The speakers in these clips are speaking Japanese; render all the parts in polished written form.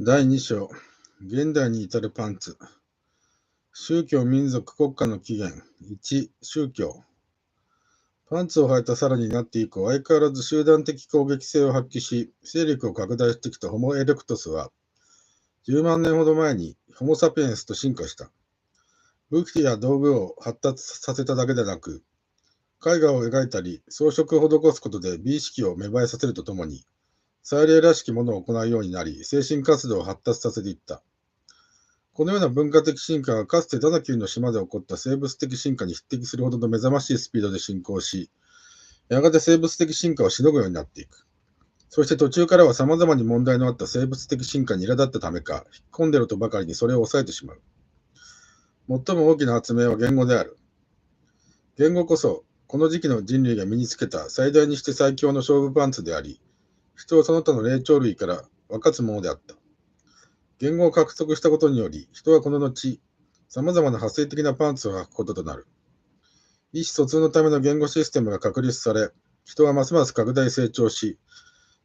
第2章、現代に至るパンツ。宗教、民族、国家の起源。1、宗教。パンツを履いたサラになって以降、相変わらず集団的攻撃性を発揮し、勢力を拡大してきたホモ・エレクトスは、10万年ほど前にホモ・サピエンスと進化した。武器や道具を発達させただけでなく、絵画を描いたり、装飾を施すことで美意識を芽生えさせるとともに、祭礼らしきものを行うようになり、精神活動を発達させていった。このような文化的進化がかつてダナキューの島で起こった生物的進化に匹敵するほどの目覚ましいスピードで進行し、やがて生物的進化をしのぐようになっていく。そして途中からは様々に問題のあった生物的進化に苛立ったためか、引っ込んでるとばかりにそれを抑えてしまう。最も大きな発明は言語である。言語こそ、この時期の人類が身につけた最大にして最強の勝負パンツであり、人をその他の霊長類から分かつものであった。言語を獲得したことにより、人はこの後、様々な派生的なパンツを履くこととなる。意思疎通のための言語システムが確立され、人はますます拡大成長し、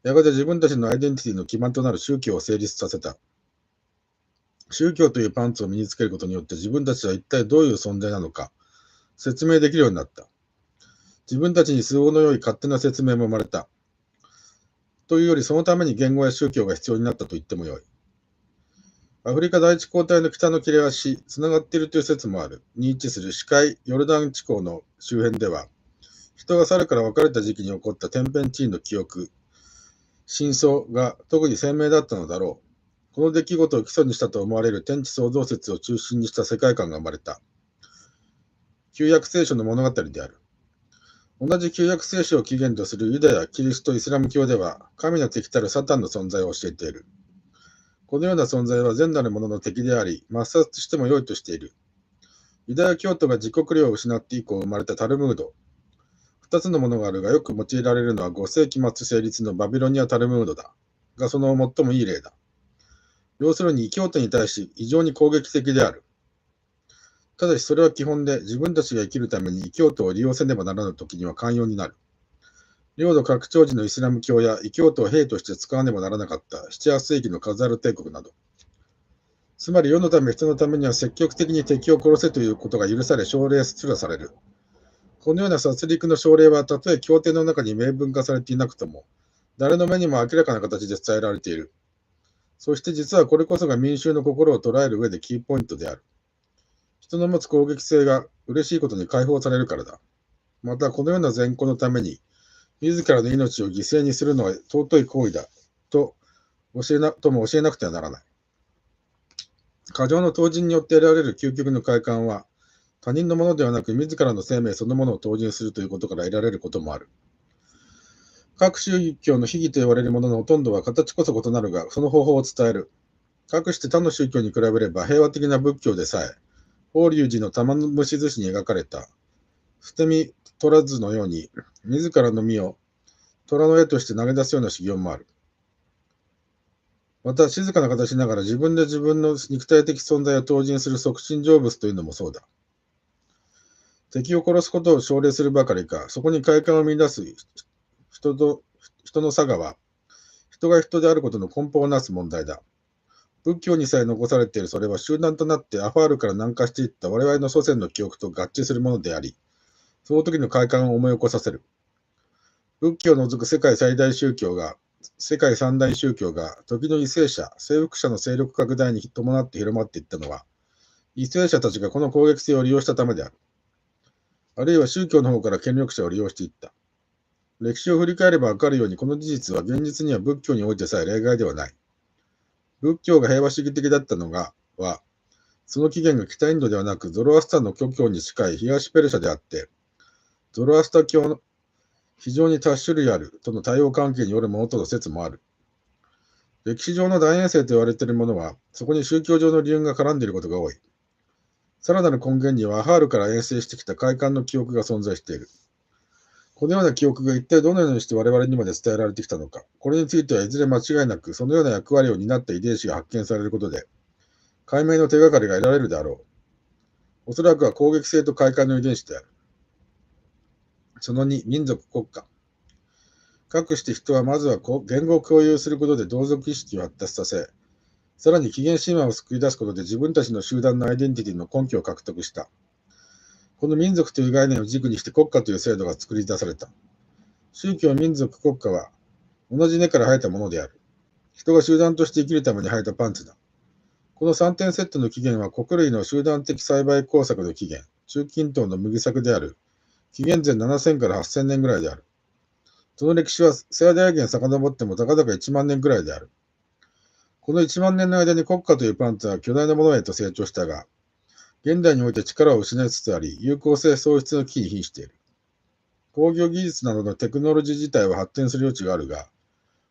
やがて自分たちのアイデンティティの基盤となる宗教を成立させた。宗教というパンツを身につけることによって自分たちは一体どういう存在なのか、説明できるようになった。自分たちに都合の良い勝手な説明も生まれた。というより、そのために言語や宗教が必要になったと言ってもよい。アフリカ第一交代の北の切れ端、つながっているという説もある。に位置する死海ヨルダン地溝の周辺では、人が猿から別れた時期に起こった天変地異の記憶、真相が特に鮮明だったのだろう。この出来事を基礎にしたと思われる天地創造説を中心にした世界観が生まれた。旧約聖書の物語である。同じ旧約聖書を起源とするユダヤ、キリスト、イスラム教では、神の敵たるサタンの存在を教えている。このような存在は善なる者の敵であり、抹殺しても良いとしている。ユダヤ教徒が自国領を失って以降生まれたタルムード。二つのものがあるがよく用いられるのは5世紀末成立のバビロニア・タルムードだ。がその最もいい例だ。要するに異教徒に対し異常に攻撃的である。ただしそれは基本で自分たちが生きるために異教徒を利用せねばならぬ時には寛容になる。領土拡張時のイスラム教や異教徒を兵として使わねばならなかった7、8世紀のカザール帝国など。つまり世のため人のためには積極的に敵を殺せということが許され奨励すらされる。このような殺戮の奨励はたとえ経典の中に明文化されていなくとも、誰の目にも明らかな形で伝えられている。そして実はこれこそが民衆の心を捉える上でキーポイントである。人の持つ攻撃性が嬉しいことに解放されるからだ。またこのような善行のために、自らの命を犠牲にするのは尊い行為だとも教えなくてはならない。過剰の投人によって得られる究極の快感は、他人のものではなく自らの生命そのものを投入するということから得られることもある。各宗教の秘義と言われるもののほとんどは形こそ異なるが、その方法を伝える。かくして他の宗教に比べれば平和的な仏教でさえ、法隆寺の玉虫寿司に描かれた、捨て身取らずのように、自らの身を虎の絵として投げ出すような修行もある。また、静かな形ながら自分で自分の肉体的存在を投人する即身成仏というのもそうだ。敵を殺すことを奨励するばかりか、そこに快感を見出す人の差がは、人が人であることの根本をなす問題だ。仏教にさえ残されているそれは集団となってアファールから南下していった我々の祖先の記憶と合致するものであり、その時の快感を思い起こさせる。仏教を除く世界三大宗教が、時の為政者、征服者の勢力拡大に伴って広まっていったのは、為政者たちがこの攻撃性を利用したためである。あるいは宗教の方から権力者を利用していった。歴史を振り返ればわかるように、この事実は現実には仏教においてさえ例外ではない。仏教が平和主義的だったのは、その起源が北インドではなく、ゾロアスターの故郷に近い東ペルシャであって、ゾロアスター教の非常に多種類あるとの対応関係によるものとの説もある。歴史上の大遠征と言われているものは、そこに宗教上の理由が絡んでいることが多い。さらなる根源には、アハールから遠征してきた快感の記憶が存在している。このような記憶が一体どのようにして我々にまで伝えられてきたのか、これについてはいずれ間違いなく、そのような役割を担った遺伝子が発見されることで、解明の手がかりが得られるであろう。おそらくは攻撃性と快感の遺伝子である。その2、民族国家。かくして人はまずは言語を共有することで同族意識を発達させ、さらに起源神話を作り出すことで自分たちの集団のアイデンティティの根拠を獲得した。この民族という概念を軸にして国家という制度が作り出された。宗教、民族、国家は同じ根から生えたものである。人が集団として生きるために生えたパンツだ。この3点セットの起源は穀類の集団的栽培工作の起源、中近東の麦作である。紀元前7000から8000年ぐらいである。その歴史は最大限遡ってもたかだか1万年ぐらいである。この1万年の間に国家というパンツは巨大なものへと成長したが、現代において力を失いつつあり、有効性喪失の危機に瀕している。工業技術などのテクノロジー自体は発展する余地があるが、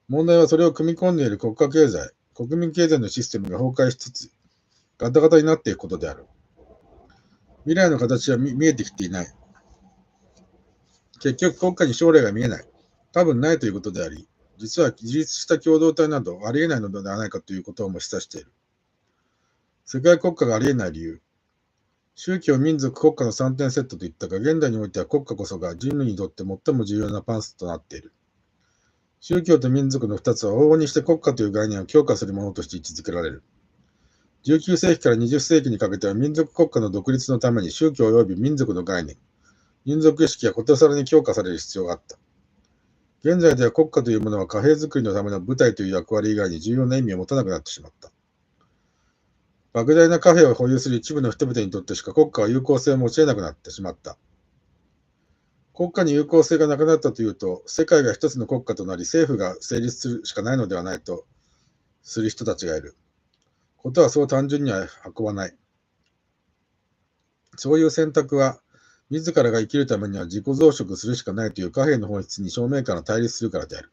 問題はそれを組み込んでいる国家経済、国民経済のシステムが崩壊しつつ、ガタガタになっていくことである。未来の形は見えてきていない。結局国家に将来が見えない。多分ないということであり、実は自立した共同体などありえないのではないかということをも示唆している。世界国家がありえない理由。宗教、民族、国家の3点セットといったが、現代においては国家こそが人類にとって最も重要なパンツとなっている。宗教と民族の2つは往々にして国家という概念を強化するものとして位置づけられる。19世紀から20世紀にかけては民族国家の独立のために宗教及び民族の概念、民族意識がことさらに強化される必要があった。現在では国家というものは貨幣作りのための部隊という役割以外に重要な意味を持たなくなってしまった。莫大な貨幣を保有する一部の人々にとってしか国家は有効性を持ち得なくなってしまった。国家に有効性がなくなったというと、世界が一つの国家となり政府が成立するしかないのではないとする人たちがいる。ことはそう単純には運ばない。そういう選択は、自らが生きるためには自己増殖するしかないという貨幣の本質に正面から対立するからである。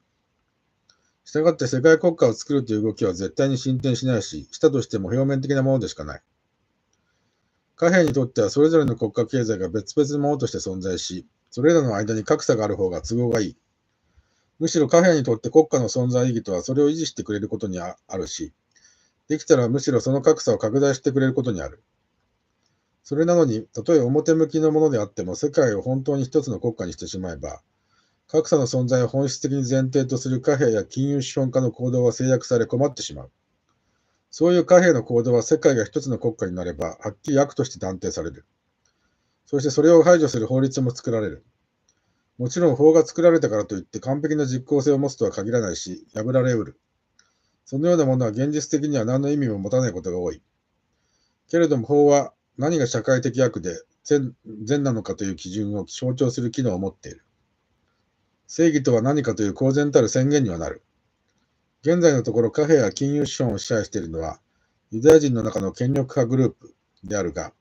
したがって世界国家を作るという動きは絶対に進展しないし、したとしても表面的なものでしかない。貨幣にとってはそれぞれの国家経済が別々のものとして存在し、それらの間に格差がある方が都合がいい。むしろ貨幣にとって国家の存在意義とはそれを維持してくれることにあるし、できたらむしろその格差を拡大してくれることにある。それなのに、たとえ表向きのものであっても世界を本当に一つの国家にしてしまえば、格差の存在を本質的に前提とする貨幣や金融資本家の行動は制約され困ってしまう。そういう貨幣の行動は世界が一つの国家になれば、はっきり悪として断定される。そしてそれを排除する法律も作られる。もちろん法が作られたからといって完璧な実効性を持つとは限らないし、破られうる。そのようなものは現実的には何の意味も持たないことが多い。けれども法は何が社会的悪で善なのかという基準を象徴する機能を持っている。正義とは何かという公然たる宣言にはなる。現在のところ貨幣や金融資本を支配しているのはユダヤ人の中の権力派グループであるが、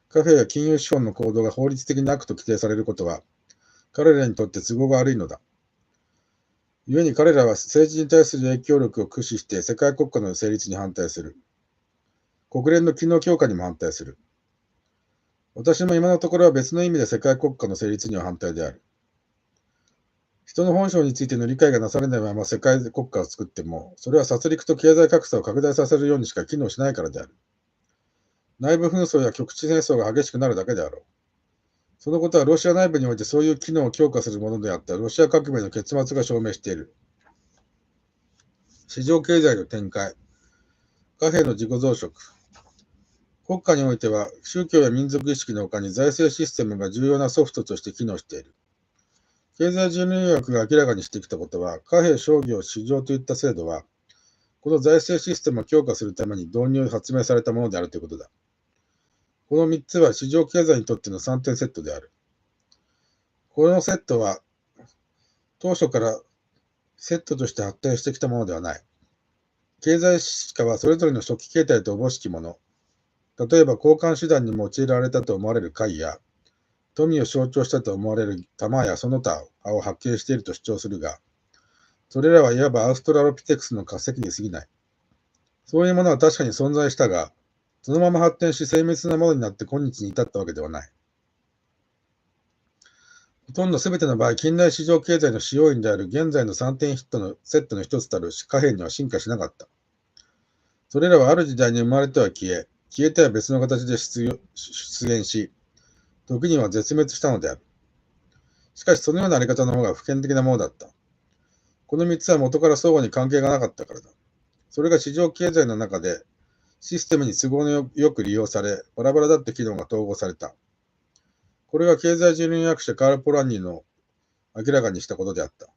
貨幣や金融資本の行動が法律的な悪と規定されることは彼らにとって都合が悪いのだ。故に彼らは政治に対する影響力を駆使して世界国家の成立に反対する。国連の機能強化にも反対する。私も今のところは別の意味で世界国家の成立には反対である。人の本性についての理解がなされないまま世界国家を作っても、それは殺戮と経済格差を拡大させるようにしか機能しないからである。内部紛争や局地戦争が激しくなるだけであろう。そのことはロシア内部においてそういう機能を強化するものであったロシア革命の結末が証明している。市場経済の展開、貨幣の自己増殖。国家においては宗教や民族意識のほかに財政システムが重要なソフトとして機能している。経済人類学が明らかにしてきたことは、貨幣、商業、市場といった制度は、この財政システムを強化するために導入・発明されたものであるということだ。この3つは市場経済にとっての3点セットである。このセットは、当初からセットとして発展してきたものではない。経済史家はそれぞれの初期形態とおぼしきもの、例えば交換手段に用いられたと思われる貝や、富を象徴したと思われる玉やその他を発見していると主張するが、それらはいわばアウストラロピテクスの化石に過ぎない。そういうものは確かに存在したが、そのまま発展し精密なものになって今日に至ったわけではない。ほとんどすべての場合、近代市場経済の使用員である現在の3点ヒットのセットの一つたる貨幣には進化しなかった。それらはある時代に生まれては消えては別の形で出現し、時には絶滅したのである。しかしそのようなあり方の方が普遍的なものだった。この3つは元から相互に関係がなかったからだ。それが市場経済の中でシステムに都合のよく利用され、バラバラだった機能が統合された。これが経済人類学者カール・ポランニの明らかにしたことであった。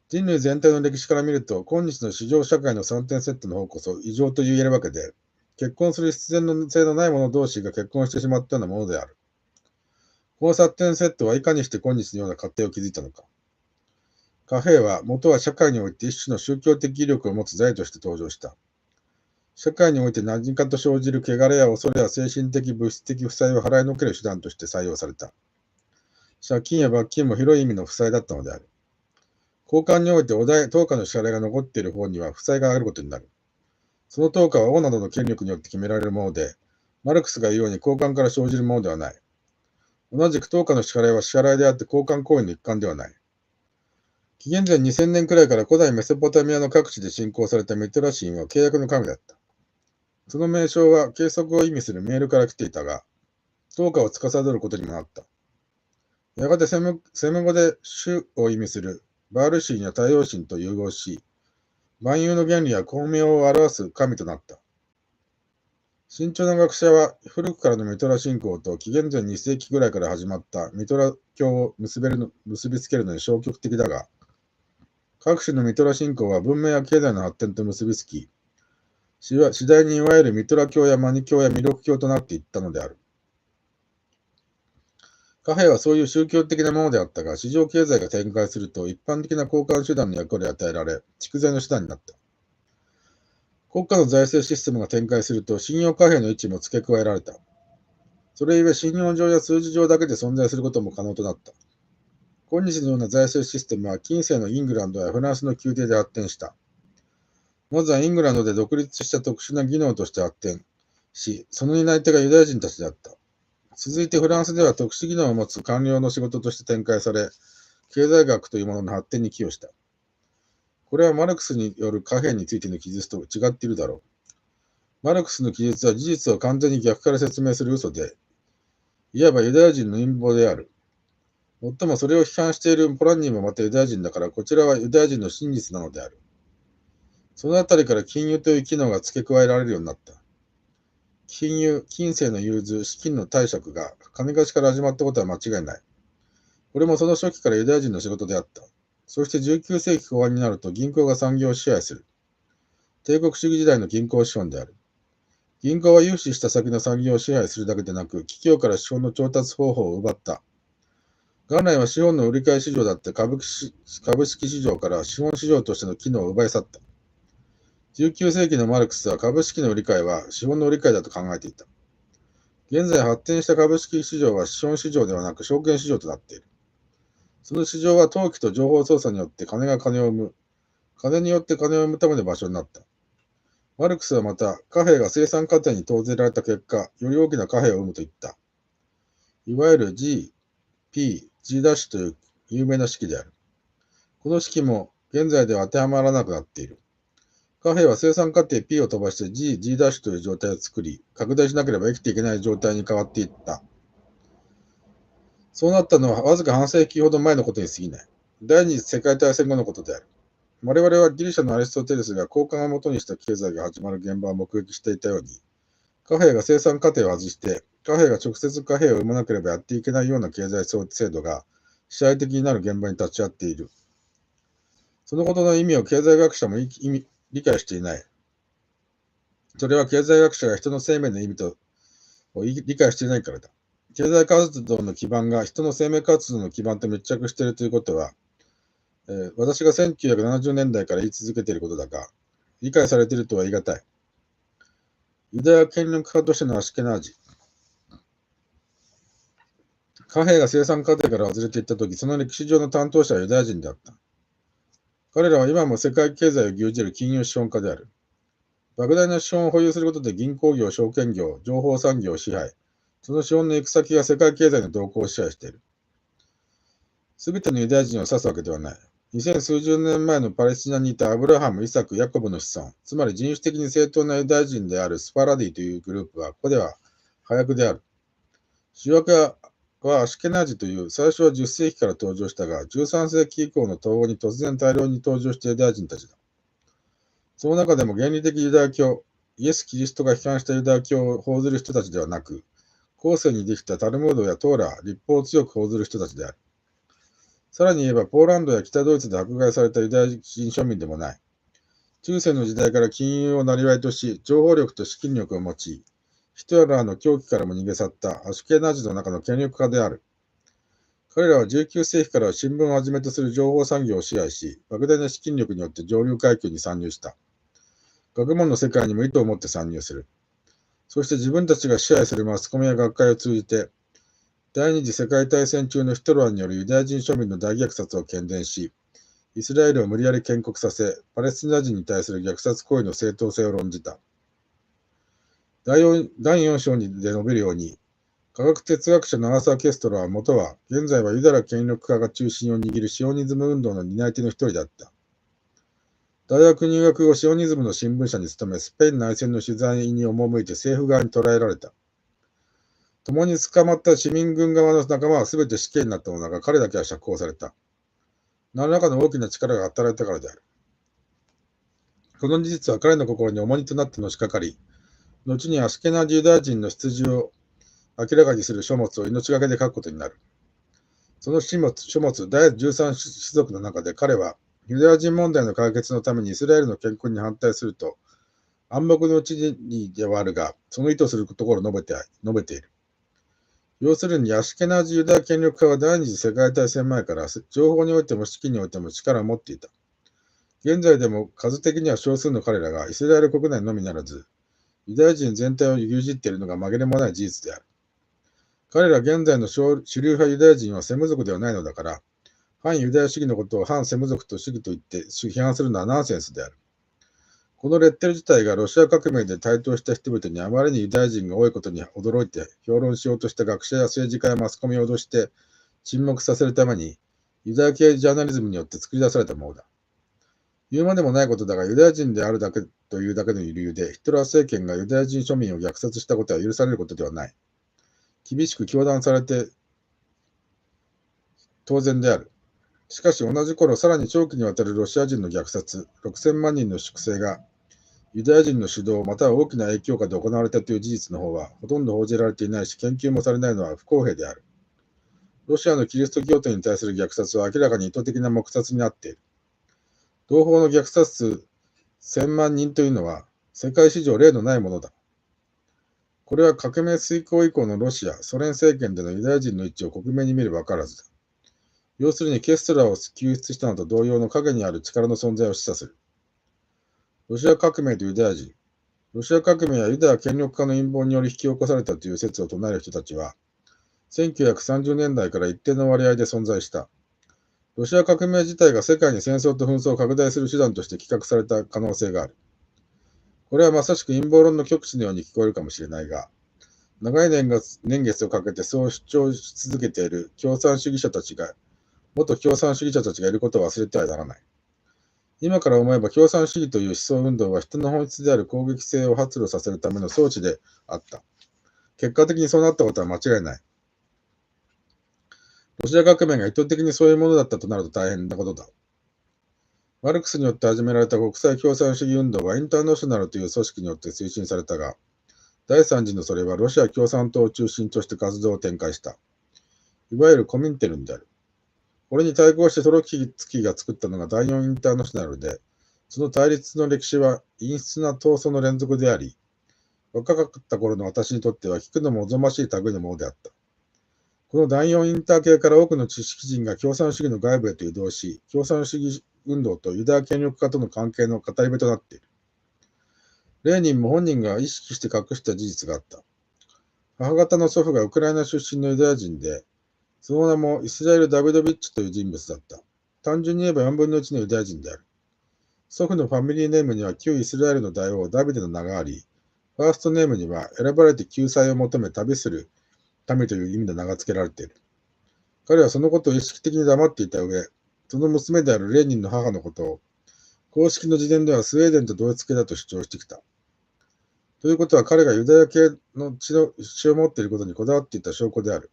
人類全体の歴史から見ると、今日の市場社会の3点セットの方こそ異常と言えるわけで、結婚する必然性のない者同士が結婚してしまったようなものである。この3点セットはいかにして今日のような家庭を築いたのか。貨幣は元は社会において一種の宗教的威力を持つ財として登場した。社会において何かと生じる汚れや恐れや精神的物質的負債を払いのける手段として採用された。借金や罰金も広い意味の負債だったのである。交換において等価の支払いが残っている方には負債があることになる。その等価は王などの権力によって決められるもので、マルクスが言うように交換から生じるものではない。同じく等価の支払いは支払いであって交換行為の一環ではない。紀元前2000年くらいから古代メソポタミアの各地で信仰されたミトラ神は契約の神だった。その名称は計測を意味するメールから来ていたが、等価を司ることにもなった。やがてセム語で主を意味するバール神や太陽神と融合し、万有の原理や光明を表す神となった。慎重な学者は古くからのミトラ信仰と紀元前2世紀ぐらいから始まったミトラ教を結びつけるのに消極的だが、各種のミトラ信仰は文明や経済の発展と結びつき、次第にいわゆるミトラ教やマニ教や弥勒教となっていったのである。貨幣はそういう宗教的なものであったが、市場経済が展開すると一般的な交換手段の役割を与えられ、蓄財の手段になった。国家の財政システムが展開すると、信用貨幣の位置も付け加えられた。それゆえ、信用上や数字上だけで存在することも可能となった。今日のような財政システムは、近世のイングランドやフランスの宮廷で発展した。まずはイングランドで独立した特殊な技能として発展し、その担い手がユダヤ人たちであった。続いてフランスでは特殊技能を持つ官僚の仕事として展開され、経済学というものの発展に寄与した。これはマルクスによる貨幣についての記述と違っているだろう。マルクスの記述は事実を完全に逆から説明する嘘で、いわばユダヤ人の陰謀である。もっともそれを批判しているポランニーもまたユダヤ人だから、こちらはユダヤ人の真実なのである。そのあたりから金融という機能が付け加えられるようになった。金融、金銭の融通、資金の貸借が金貸しから始まったことは間違いない。これもその初期からユダヤ人の仕事であった。そして19世紀後半になると銀行が産業を支配する。帝国主義時代の銀行資本である。銀行は融資した先の産業を支配するだけでなく、企業から資本の調達方法を奪った。元来は資本の売り買い市場だった株式市場から資本市場としての機能を奪い去った。19世紀のマルクスは株式の売り買いは資本の売り買いだと考えていた。現在発展した株式市場は資本市場ではなく証券市場となっている。その市場は投機と情報操作によって金が金を生む。金によって金を生むための場所になった。マルクスはまた、貨幣が生産過程に投ぜられた結果、より大きな貨幣を生むと言った。いわゆる G、P、G' という有名な式である。この式も現在では当てはまらなくなっている。貨幣は生産過程 P を飛ばして G' という状態を作り、拡大しなければ生きていけない状態に変わっていった。そうなったのはわずか半世紀ほど前のことに過ぎない。第二次世界大戦後のことである。我々はギリシャのアリストテレスが交換をもとにした経済が始まる現場を目撃していたように、貨幣が生産過程を外して、貨幣が直接貨幣を生まなければやっていけないような経済制度が支配的になる現場に立ち会っている。そのことの意味を経済学者も理解していない。それは経済学者が人の生命の意味を理解していないからだ。経済活動の基盤が人の生命活動の基盤と密着しているということは、私が1970年代から言い続けていることだが、理解されているとは言い難い。ユダヤ権力派としてのアシュケナージ。貨幣が生産過程から外れていったとき、その歴史上の担当者はユダヤ人であった。彼らは今も世界経済を牛耳る金融資本家である。莫大な資本を保有することで銀行業、証券業、情報産業を支配。その資本の行く先が世界経済の動向を支配している。すべてのユダヤ人を指すわけではない。2000数十年前のパレスチナにいたアブラハム、イサク、ヤコブの子孫、つまり人種的に正当なユダヤ人であるスパラディというグループは、ここでは破訳である。主役はアシュケナージという最初は10世紀から登場したが、13世紀以降の東欧に突然大量に登場したユダヤ人たちだ。その中でも原理的ユダヤ教、イエス・キリストが批判したユダヤ教を報ずる人たちではなく、後世にできたタルムードやトーラ、律法を強く報ずる人たちである。さらに言えば、ポーランドや北ドイツで迫害されたユダヤ人庶民でもない。中世の時代から金融を生りとし、情報力と資金力を持ち、ヒトラーの狂気からも逃げ去ったアシュケナジの中の権力家である。彼らは19世紀から新聞をはじめとする情報産業を支配し、莫大な資金力によって上流階級に参入した。学問の世界にも意図を持って参入する。そして自分たちが支配するマスコミや学会を通じて、第二次世界大戦中のヒトラーによるユダヤ人庶民の大虐殺を喧伝し、イスラエルを無理やり建国させ、パレスチナ人に対する虐殺行為の正当性を論じた。第4章で述べるように、科学哲学者のアーサー・ケストラは元は、現在はユダヤ権力家が中心を握るシオニズム運動の担い手の一人だった。大学入学後、シオニズムの新聞社に勤め、スペイン内戦の取材に赴いて政府側に捕らえられた。共に捕まった市民軍側の仲間は全て死刑になったのだが、彼だけは釈放された。何らかの大きな力が働いたからである。この事実は彼の心に重荷となってのしかかり、後にアシュケナジユダヤ人の出自を明らかにする書物を命がけで書くことになる。その書物第13種族の中で彼は、ユダヤ人問題の解決のためにイスラエルの建国に反対すると、暗黙のうちにではあるが、その意図するところを述べている。要するに、アシュケナージユダヤ権力家は第二次世界大戦前から情報においても資金においても力を持っていた。現在でも数的には少数の彼らがイスラエル国内のみならず、ユダヤ人全体を牛耳っているのが紛れもない事実である。彼ら現在の主流派ユダヤ人はセム族ではないのだから、反ユダヤ主義のことを反セム族と主義と言って批判するのはナンセンスである。このレッテル自体がロシア革命で台頭した人々にあまりにユダヤ人が多いことに驚いて評論しようとした学者や政治家やマスコミを脅して沈黙させるためにユダヤ系ジャーナリズムによって作り出されたものだ。言うまでもないことだが、ユダヤ人であるだけというだけの理由でヒトラー政権がユダヤ人庶民を虐殺したことは許されることではない。厳しく糾弾されて当然である。しかし同じ頃、さらに長期にわたるロシア人の虐殺、6000万人の粛清がユダヤ人の主導または大きな影響下で行われたという事実の方はほとんど報じられていないし、研究もされないのは不公平である。ロシアのキリスト教徒に対する虐殺は明らかに意図的な黙殺になっている。同胞の虐殺数1000万人というのは世界史上例のないものだ。これは革命遂行以降のロシア、ソ連政権でのユダヤ人の位置を克明に見れば分からずだ。要するにケストラーを救出したのと同様の影にある力の存在を示唆する。ロシア革命とユダヤ人。ロシア革命やユダヤ権力家の陰謀により引き起こされたという説を唱える人たちは、1930年代から一定の割合で存在した。ロシア革命自体が世界に戦争と紛争を拡大する手段として企画された可能性がある。これはまさしく陰謀論の極致のように聞こえるかもしれないが、長い年月をかけてそう主張し続けている元共産主義者たちがいることを忘れてはならない。今から思えば共産主義という思想運動は人の本質である攻撃性を発露させるための装置であった。結果的にそうなったことは間違いない。ロシア革命が意図的にそういうものだったとなると大変なことだ。マルクスによって始められた国際共産主義運動はインターナショナルという組織によって推進されたが、第三次のそれはロシア共産党を中心として活動を展開した。いわゆるコミンテルンである。これに対抗してトロツキーが作ったのが第4インターナショナルで、その対立の歴史は陰湿な闘争の連続であり、若かった頃の私にとっては聞くのもおぞましい類のものであった。この第4インター系から多くの知識人が共産主義の外部へと移動し、共産主義運動とユダヤ権力家との関係の語り部となっている。レーニンも本人が意識して隠した事実があった。母方の祖父がウクライナ出身のユダヤ人で、その名もイスラエル・ダビドビッチという人物だった。単純に言えば4分の1のユダヤ人である。祖父のファミリーネームには旧イスラエルの大王ダビデの名があり、ファーストネームには選ばれて救済を求め旅する民という意味で名が付けられている。彼はそのことを意識的に黙っていた上、その娘であるレーニンの母のことを、公式の辞典ではスウェーデンと同一系だと主張してきた。ということは彼がユダヤ系の血を持っていることにこだわっていた証拠である。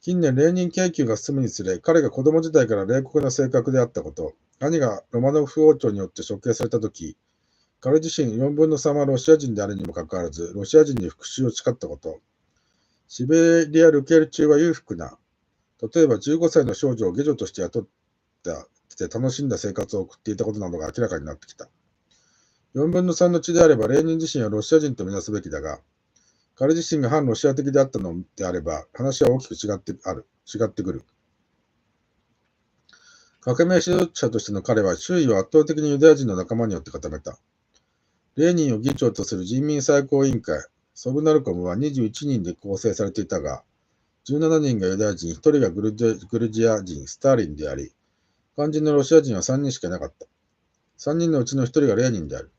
近年、レーニン研究が進むにつれ、彼が子供時代から冷酷な性格であったこと、兄がロマノフ王朝によって処刑されたとき、彼自身4分の3はロシア人であるにもかかわらず、ロシア人に復讐を誓ったこと、シベリア・ルケル中は裕福な、例えば15歳の少女を下女として雇って楽しんだ生活を送っていたことなどが明らかになってきた。4分の3の地であれば、レーニン自身はロシア人とみなすべきだが、彼自身が反ロシア的であったのであれば、話は大きく違ってくる。革命指導者としての彼は周囲を圧倒的にユダヤ人の仲間によって固めた。レーニンを議長とする人民最高委員会、ソブナルコムは21人で構成されていたが、17人がユダヤ人、1人がグルジア人、スターリンであり、肝心のロシア人は3人しかいなかった。3人のうちの1人がレーニンである。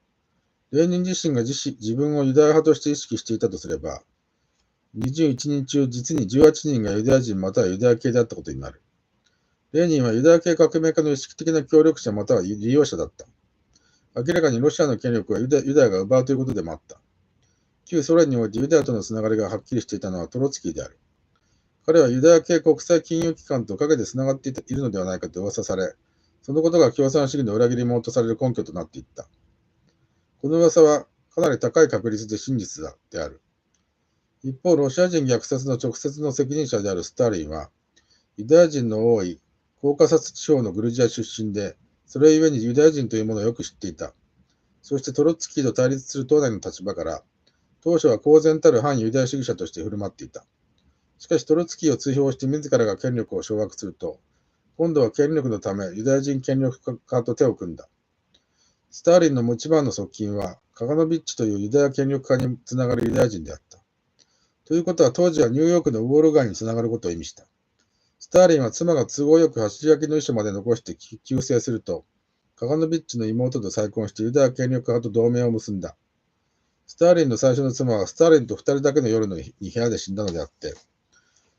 レーニン自身が自分をユダヤ派として意識していたとすれば、21人中実に18人がユダヤ人またはユダヤ系であったことになる。レーニンはユダヤ系革命家の意識的な協力者または利用者だった。明らかにロシアの権力はユダヤが奪うということでもあった。旧ソ連においてユダヤとのつながりがはっきりしていたのはトロツキーである。彼はユダヤ系国際金融機関と陰でつながっているのではないかと噂され、そのことが共産主義の裏切り者とされる根拠となっていった。この噂はかなり高い確率で真実である。一方、ロシア人虐殺の直接の責任者であるスターリンは、ユダヤ人の多いコーカサス地方のグルジア出身で、それゆえにユダヤ人というものをよく知っていた。そしてトロツキーと対立する党内の立場から、当初は公然たる反ユダヤ主義者として振る舞っていた。しかしトロツキーを追放して自らが権力を掌握すると、今度は権力のためユダヤ人権力家と手を組んだ。スターリンの一番の側近は、カガノビッチというユダヤ権力家につながるユダヤ人であった。ということは当時はニューヨークのウォール街につながることを意味した。スターリンは妻が都合よく走り焼きの遺書まで残して急逝すると、カガノビッチの妹と再婚してユダヤ権力派と同盟を結んだ。スターリンの最初の妻はスターリンと2人だけの夜の部屋で死んだのであって、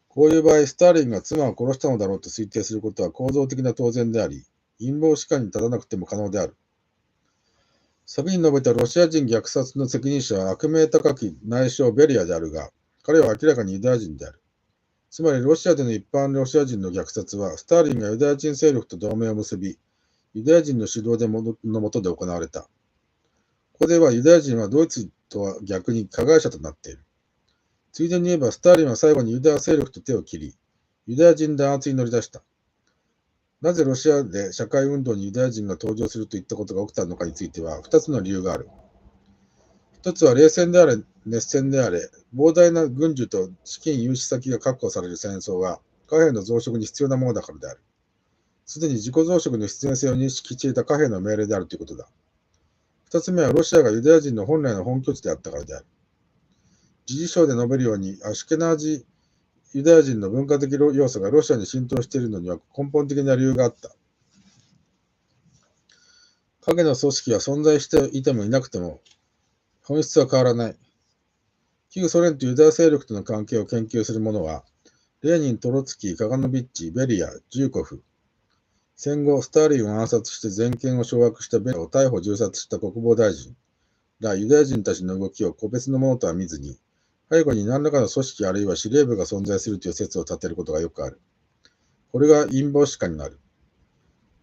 こういう場合、スターリンが妻を殺したのだろうと推定することは構造的な当然であり、陰謀士官に立たなくても可能である。先に述べたロシア人虐殺の責任者は悪名高き内相ベリアであるが、彼は明らかにユダヤ人である。つまりロシアでの一般ロシア人の虐殺は、スターリンがユダヤ人勢力と同盟を結び、ユダヤ人の主導の下で行われた。ここではユダヤ人はドイツとは逆に加害者となっている。ついでに言えば、スターリンは最後にユダヤ勢力と手を切り、ユダヤ人弾圧に乗り出した。なぜロシアで社会運動にユダヤ人が登場するといったことが起きたのかについては、2つの理由がある。一つは冷戦であれ、熱戦であれ、膨大な軍需と資金融資先が確保される戦争は、貨幣の増殖に必要なものだからである。すでに自己増殖の必然性を認識していた貨幣の命令であるということだ。二つ目はロシアがユダヤ人の本来の本拠地であったからである。時事章で述べるように、アシュケナージユダヤ人の文化的要素がロシアに浸透しているのには根本的な理由があった。影の組織は存在していてもいなくても、本質は変わらない。旧ソ連とユダヤ勢力との関係を研究する者は、レーニン、トロツキー、カガノビッチ、ベリア、ジューコフ、戦後、スターリンを暗殺して全権を掌握したベリアを逮捕・銃殺した国防大臣らユダヤ人たちの動きを個別のものとは見ずに、背後に何らかの組織あるいは司令部が存在するという説を立てることがよくある。これが陰謀史家になる。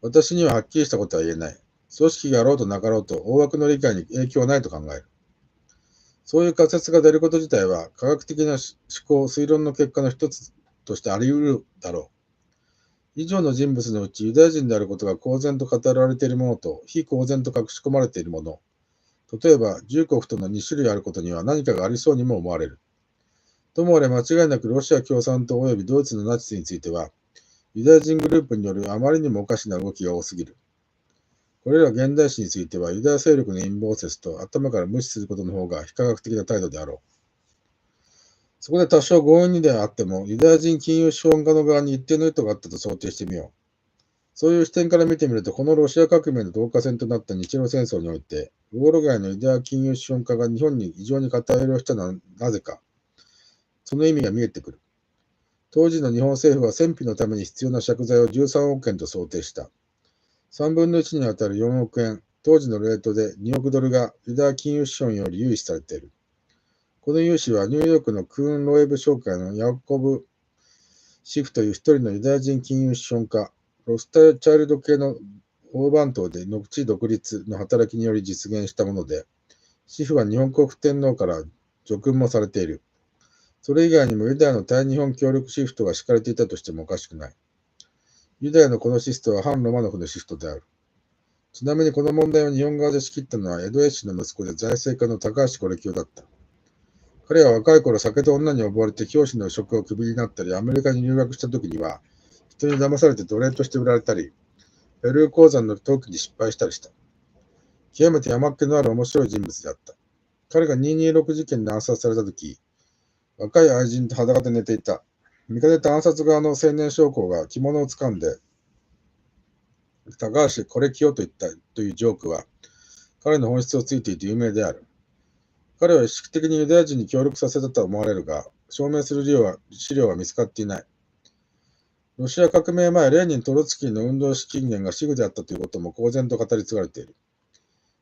私にははっきりしたことは言えない。組織があろうとなかろうと大枠の理解に影響はないと考える。そういう仮説が出ること自体は科学的な思考、推論の結果の一つとしてあり得るだろう。以上の人物のうちユダヤ人であることが公然と語られているものと非公然と隠し込まれているもの、例えばジューコフとの2種類あることには何かがありそうにも思われる。ともあれ間違いなくロシア共産党及びドイツのナチスについては、ユダヤ人グループによるあまりにもおかしな動きが多すぎる。これら現代史についてはユダヤ勢力の陰謀説と頭から無視することの方が非科学的な態度であろう。そこで多少強引にであっても、ユダヤ人金融資本家の側に一定の意図があったと想定してみよう。そういう視点から見てみると、このロシア革命の導火線となった日露戦争において、ウォール街のユダヤ金融資本家が日本に異常に肩入れをしたのはなぜか、その意味が見えてくる。当時の日本政府は戦費のために必要な借財を13億円と想定した。3分の1にあたる4億円、当時のレートで2億ドルがユダヤ金融資本より融資されている。この融資はニューヨークのクーン・ロエブ商会のヤコブ・シフという一人のユダヤ人金融資本家、ロスターチャイルド系の大番頭で後独立の働きにより実現したもので、シフは日本国天皇から叙勲もされている。それ以外にもユダヤの対日本協力シフトが敷かれていたとしてもおかしくない。ユダヤのこのシフトは反ロマノフのシフトである。ちなみにこの問題を日本側で仕切ったのは江戸絵師の息子で財政家の高橋是清だった。彼は若い頃酒と女に溺れて教師の職をクビになったり、アメリカに留学した時には人に騙されて奴隷として売られたり、ペルー鉱山の登記に失敗したりした。極めて山っ気のある面白い人物であった。彼が226事件で暗殺された時、若い愛人と裸で寝ていた。見かねた暗殺側の青年将校が着物を掴んで、高橋是清と言ったというジョークは、彼の本質をついていて有名である。彼は意識的にユダヤ人に協力させたと思われるが、証明する資料は見つかっていない。ロシア革命前、レーニン・トロツキーの運動資金源がシフであったということも公然と語り継がれている。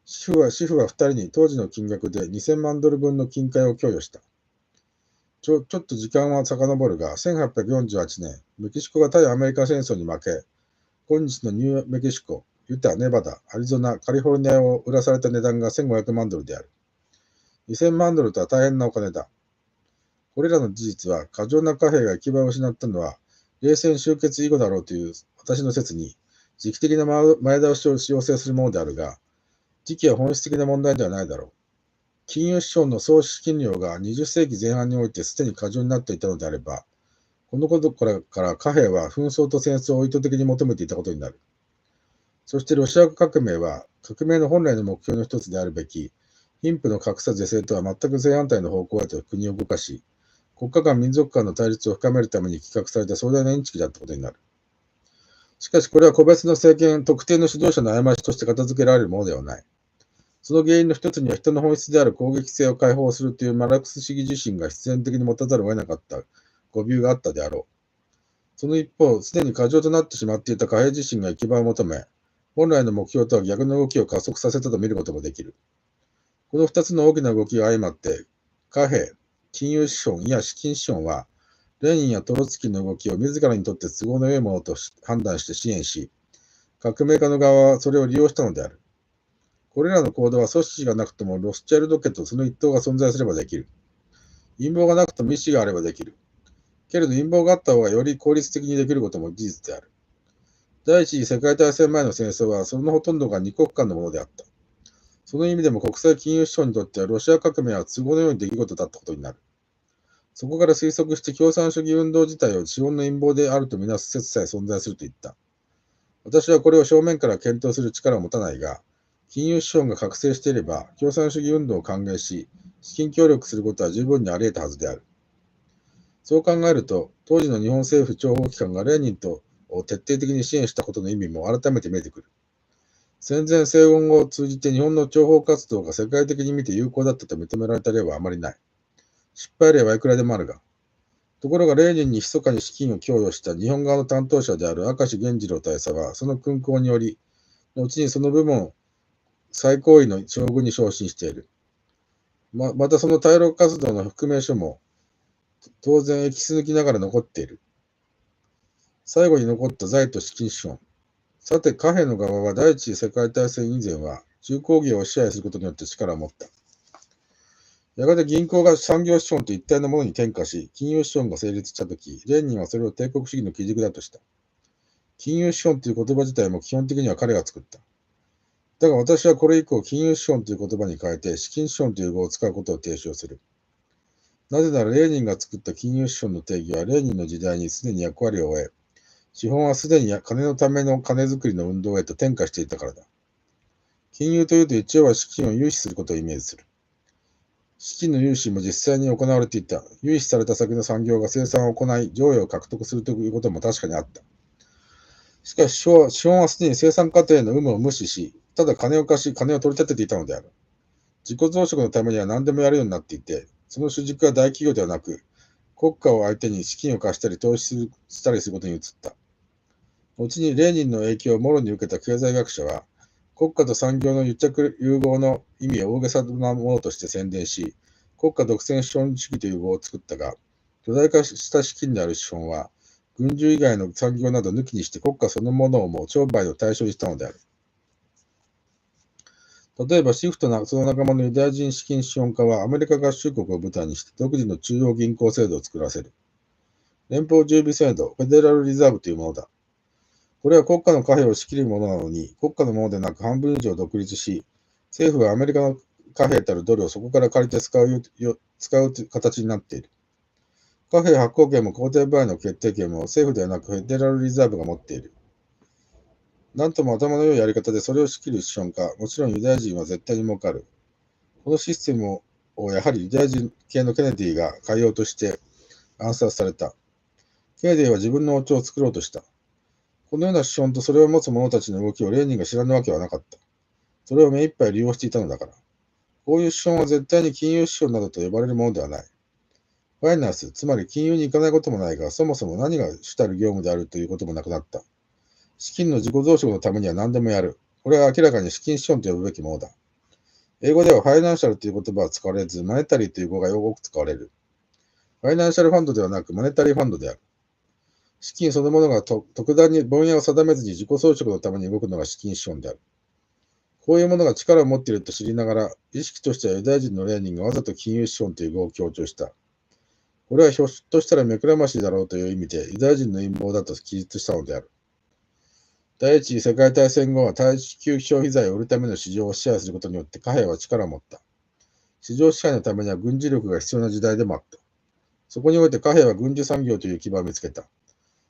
シフは2人に当時の金額で2000万ドル分の金塊を供与した。ちょっと時間は遡るが、1848年、メキシコが対アメリカ戦争に負け、今日のニューメキシコ、ユタ、ネバダ、アリゾナ、カリフォルニアを売らされた値段が1500万ドルである。2000万ドルとは大変なお金だ。これらの事実は、過剰な貨幣が行き場を失ったのは、冷戦終結以後だろうという私の説に、時期的な前倒しを要請するものであるが、時期は本質的な問題ではないだろう。金融資本の総資金量が20世紀前半においてすでに過剰になっていたのであれば、このことから貨幣は紛争と戦争を意図的に求めていたことになる。そしてロシア革命は革命の本来の目標の一つであるべき貧富の格差是正とは全く正反対の方向へと国を動かし、国家間民族間の対立を深めるために企画された壮大なインチキだったことになる。しかしこれは個別の政権、特定の指導者の過ちとして片付けられるものではない。その原因の一つには人の本質である攻撃性を解放するというマルクス主義自身が必然的に持たざるを得なかった誤謬があったであろう。その一方、すでに過剰となってしまっていた貨幣自身が行き場を求め、本来の目標とは逆の動きを加速させたと見ることもできる。この二つの大きな動きが相まって、貨幣、金融資本や資金資本は、レーニンやトロツキーの動きを自らにとって都合の良いものと判断して支援し、革命家の側はそれを利用したのである。これらの行動は組織がなくともロスチャイルド家とその一党が存在すればできる。陰謀がなくとも意思があればできる。けれど陰謀があった方がより効率的にできることも事実である。第一次世界大戦前の戦争はそのほとんどが二国間のものであった。その意味でも国際金融資本にとってはロシア革命は都合のよい出来事だったことになる。そこから推測して共産主義運動自体を資本の陰謀であるとみなす説さえ存在すると言った。私はこれを正面から検討する力を持たないが、金融資本が覚醒していれば、共産主義運動を歓迎し、資金協力することは十分にあり得たはずである。そう考えると、当時の日本政府諜報機関がレーニンを徹底的に支援したことの意味も改めて見えてくる。戦前西軍を通じて日本の諜報活動が世界的に見て有効だったと認められた例はあまりない。失敗例はいくらでもあるが。ところがレーニンに密かに資金を供与した日本側の担当者である明石源次郎大佐は、その勲功により、後にその部門最高位の将軍に昇進している。またその対ロ活動の覆名書も当然エキス抜きながら残っている。最後に残った財と資金資本。さて、貨幣の側は第一次世界大戦以前は重工業を支配することによって力を持った。やがて銀行が産業資本と一体のものに転化し、金融資本が成立したとき、レーニンはそれを帝国主義の基軸だとした。金融資本という言葉自体も基本的には彼が作った。だが私はこれ以降、金融資本という言葉に変えて、資金資本という語を使うことを提唱する。なぜなら、レーニンが作った金融資本の定義は、レーニンの時代にすでに役割を終え、資本はすでに金のための金づくりの運動へと転化していたからだ。金融というと一応は資金を融資することをイメージする。資金の融資も実際に行われていた。融資された先の産業が生産を行い、剰余を獲得するということも確かにあった。しかし、資本はすでに生産過程の有無を無視し、ただ金を貸し、金を取り立てていたのである。自己増殖のためには何でもやるようになっていて、その主軸は大企業ではなく、国家を相手に資金を貸したり投資したりすることに移った。後にレーニンの影響をもろに受けた経済学者は、国家と産業の癒着融合の意味を大げさなものとして宣伝し、国家独占資本主義という語を作ったが、巨大化した資金である資本は、軍需以外の産業など抜きにして国家そのものをも商売の対象にしたのである。例えば、シフトなその仲間のユダヤ人資金資本家はアメリカ合衆国を舞台にして独自の中央銀行制度を作らせる。連邦準備制度、フェデラルリザーブというものだ。これは国家の貨幣を仕切るものなのに、国家のものでなく半分以上独立し、政府はアメリカの貨幣たるドルをそこから借りて使う形になっている。貨幣発行権も公定売買の決定権も政府ではなくフェデラルリザーブが持っている。なんとも頭の良いやり方でそれを仕切る資本家、もちろんユダヤ人は絶対に儲かる。このシステムをやはりユダヤ人系のケネディが変えようとして暗殺された。ケネディは自分の王朝を作ろうとした。このような資本とそれを持つ者たちの動きをレーニンが知らぬわけはなかった。それを目いっぱい利用していたのだから。こういう資本は絶対に金融資本などと呼ばれるものではない。ファイナンス、つまり金融に行かないこともないが、そもそも何が主たる業務であるということもなくなった。資金の自己増殖のためには何でもやる。これは明らかに資金資本と呼ぶべきものだ。英語ではファイナンシャルという言葉は使われず、マネタリーという語が多く使われる。ファイナンシャルファンドではなくマネタリーファンドである。資金そのものが特段に分野を定めずに自己増殖のために動くのが資金資本である。こういうものが力を持っていると知りながら、意識としてはユダヤ人のレーニンがわざと金融資本という語を強調した。これはひょっとしたら目くらましいだろうという意味でユダヤ人の陰謀だと記述したのである。第一次世界大戦後は大地球消費財を売るための市場を支配することによって貨幣は力を持った。市場支配のためには軍事力が必要な時代でもあった。そこにおいて貨幣は軍需産業という基盤を見つけた。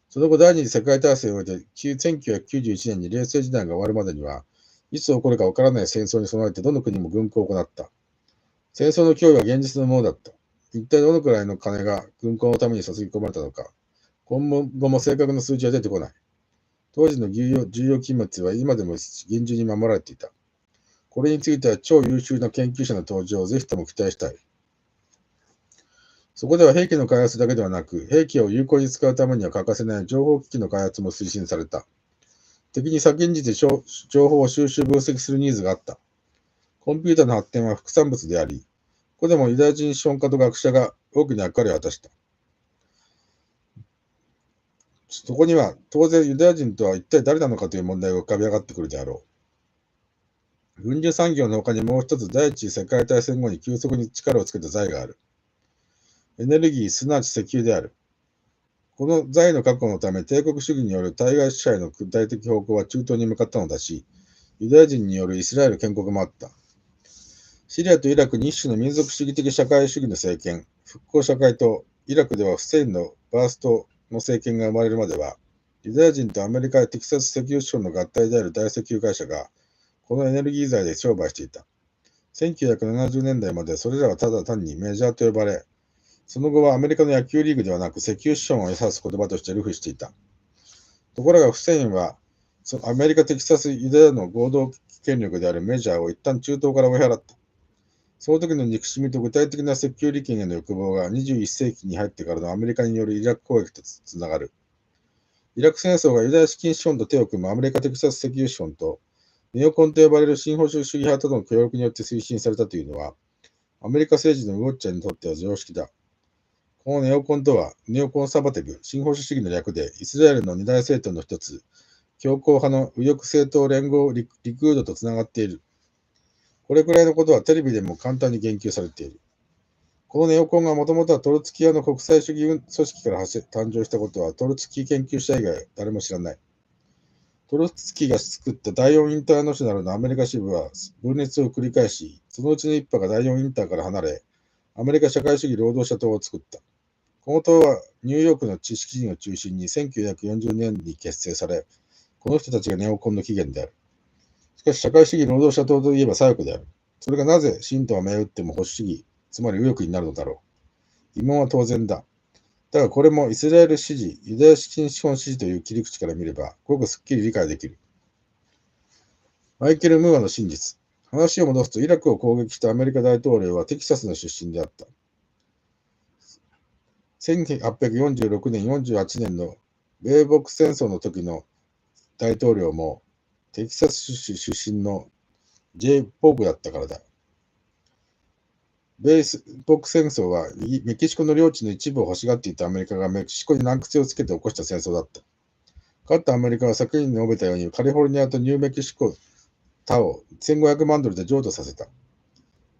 その後、第二次世界大戦を終えて1991年に冷戦時代が終わるまでには、いつ起こるかわからない戦争に備えてどの国も軍港を行った。戦争の脅威は現実のものだった。一体どのくらいの金が軍港のために注ぎ込まれたのか。今後も正確な数字は出てこない。当時の重要機密は今でも厳重に守られていた。これについては超優秀な研究者の登場をぜひとも期待したい。そこでは兵器の開発だけではなく、兵器を有効に使うためには欠かせない情報機器の開発も推進された。敵に先んじて情報を収集分析するニーズがあった。コンピューターの発展は副産物であり、ここでもユダヤ人資本家と学者が多くに役割を果たした。そこには当然ユダヤ人とは一体誰なのかという問題が浮かび上がってくるであろう。軍需産業の他にもう一つ第一次世界大戦後に急速に力をつけた財がある。エネルギー、すなわち石油である。この財の確保のため、帝国主義による対外支配の具体的方向は中東に向かったのだし、ユダヤ人によるイスラエル建国もあった。シリアとイラクに一種の民族主義的社会主義の政権、復興社会とイラクではフセインのバーストの政権が生まれるまでは、ユダヤ人とアメリカやテキサス石油資本の合体である大石油会社が、このエネルギー財で商売していた。1970年代までそれらはただ単にメジャーと呼ばれ、その後はアメリカの野球リーグではなく石油資本を指す言葉として流布していた。ところがフセインは、アメリカ、テキサス、ユダヤの合同権力であるメジャーを一旦中東から追い払った。その時の憎しみと具体的な石油利権への欲望が21世紀に入ってからのアメリカによるイラク攻撃とつながる。イラク戦争がユダヤ資金資本と手を組むアメリカ・テキサス石油資本と、ネオコンと呼ばれる新保守主義派との協力によって推進されたというのは、アメリカ政治のウォッチャーにとっては常識だ。このネオコンとは、ネオコンサバティブ、新保守主義の略で、イスラエルの二大政党の一つ、強硬派の右翼政党連合リクードとつながっている。これくらいのことはテレビでも簡単に言及されている。このネオコンがもともとはトルツキ派の国際主義組織から誕生したことはトルツキー研究者以外誰も知らない。トルツキーが作った第4インターナショナルのアメリカ支部は分裂を繰り返し、そのうちの一派が第4インターから離れ、アメリカ社会主義労働者党を作った。この党はニューヨークの知識人を中心に1940年に結成され、この人たちがネオコンの起源である。しかし社会主義労働者党といえば左翼である。それがなぜ信とは銘打っても保守主義、つまり右翼になるのだろう。疑問は当然だ。だがこれもイスラエル支持、ユダヤ資金資本支持という切り口から見れば、ごくすっきり理解できる。マイケル・ムーアの真実。話を戻すと、イラクを攻撃したアメリカ大統領はテキサスの出身であった。1846年、48年の米北戦争の時の大統領もテキサス出身の J. ポークだったからだ。米北戦争はメキシコの領地の一部を欲しがっていたアメリカがメキシコに難癖をつけて起こした戦争だった。勝ったアメリカは昨年に述べたようにカリフォルニアとニューメキシコ他を1500万ドルで譲渡させた。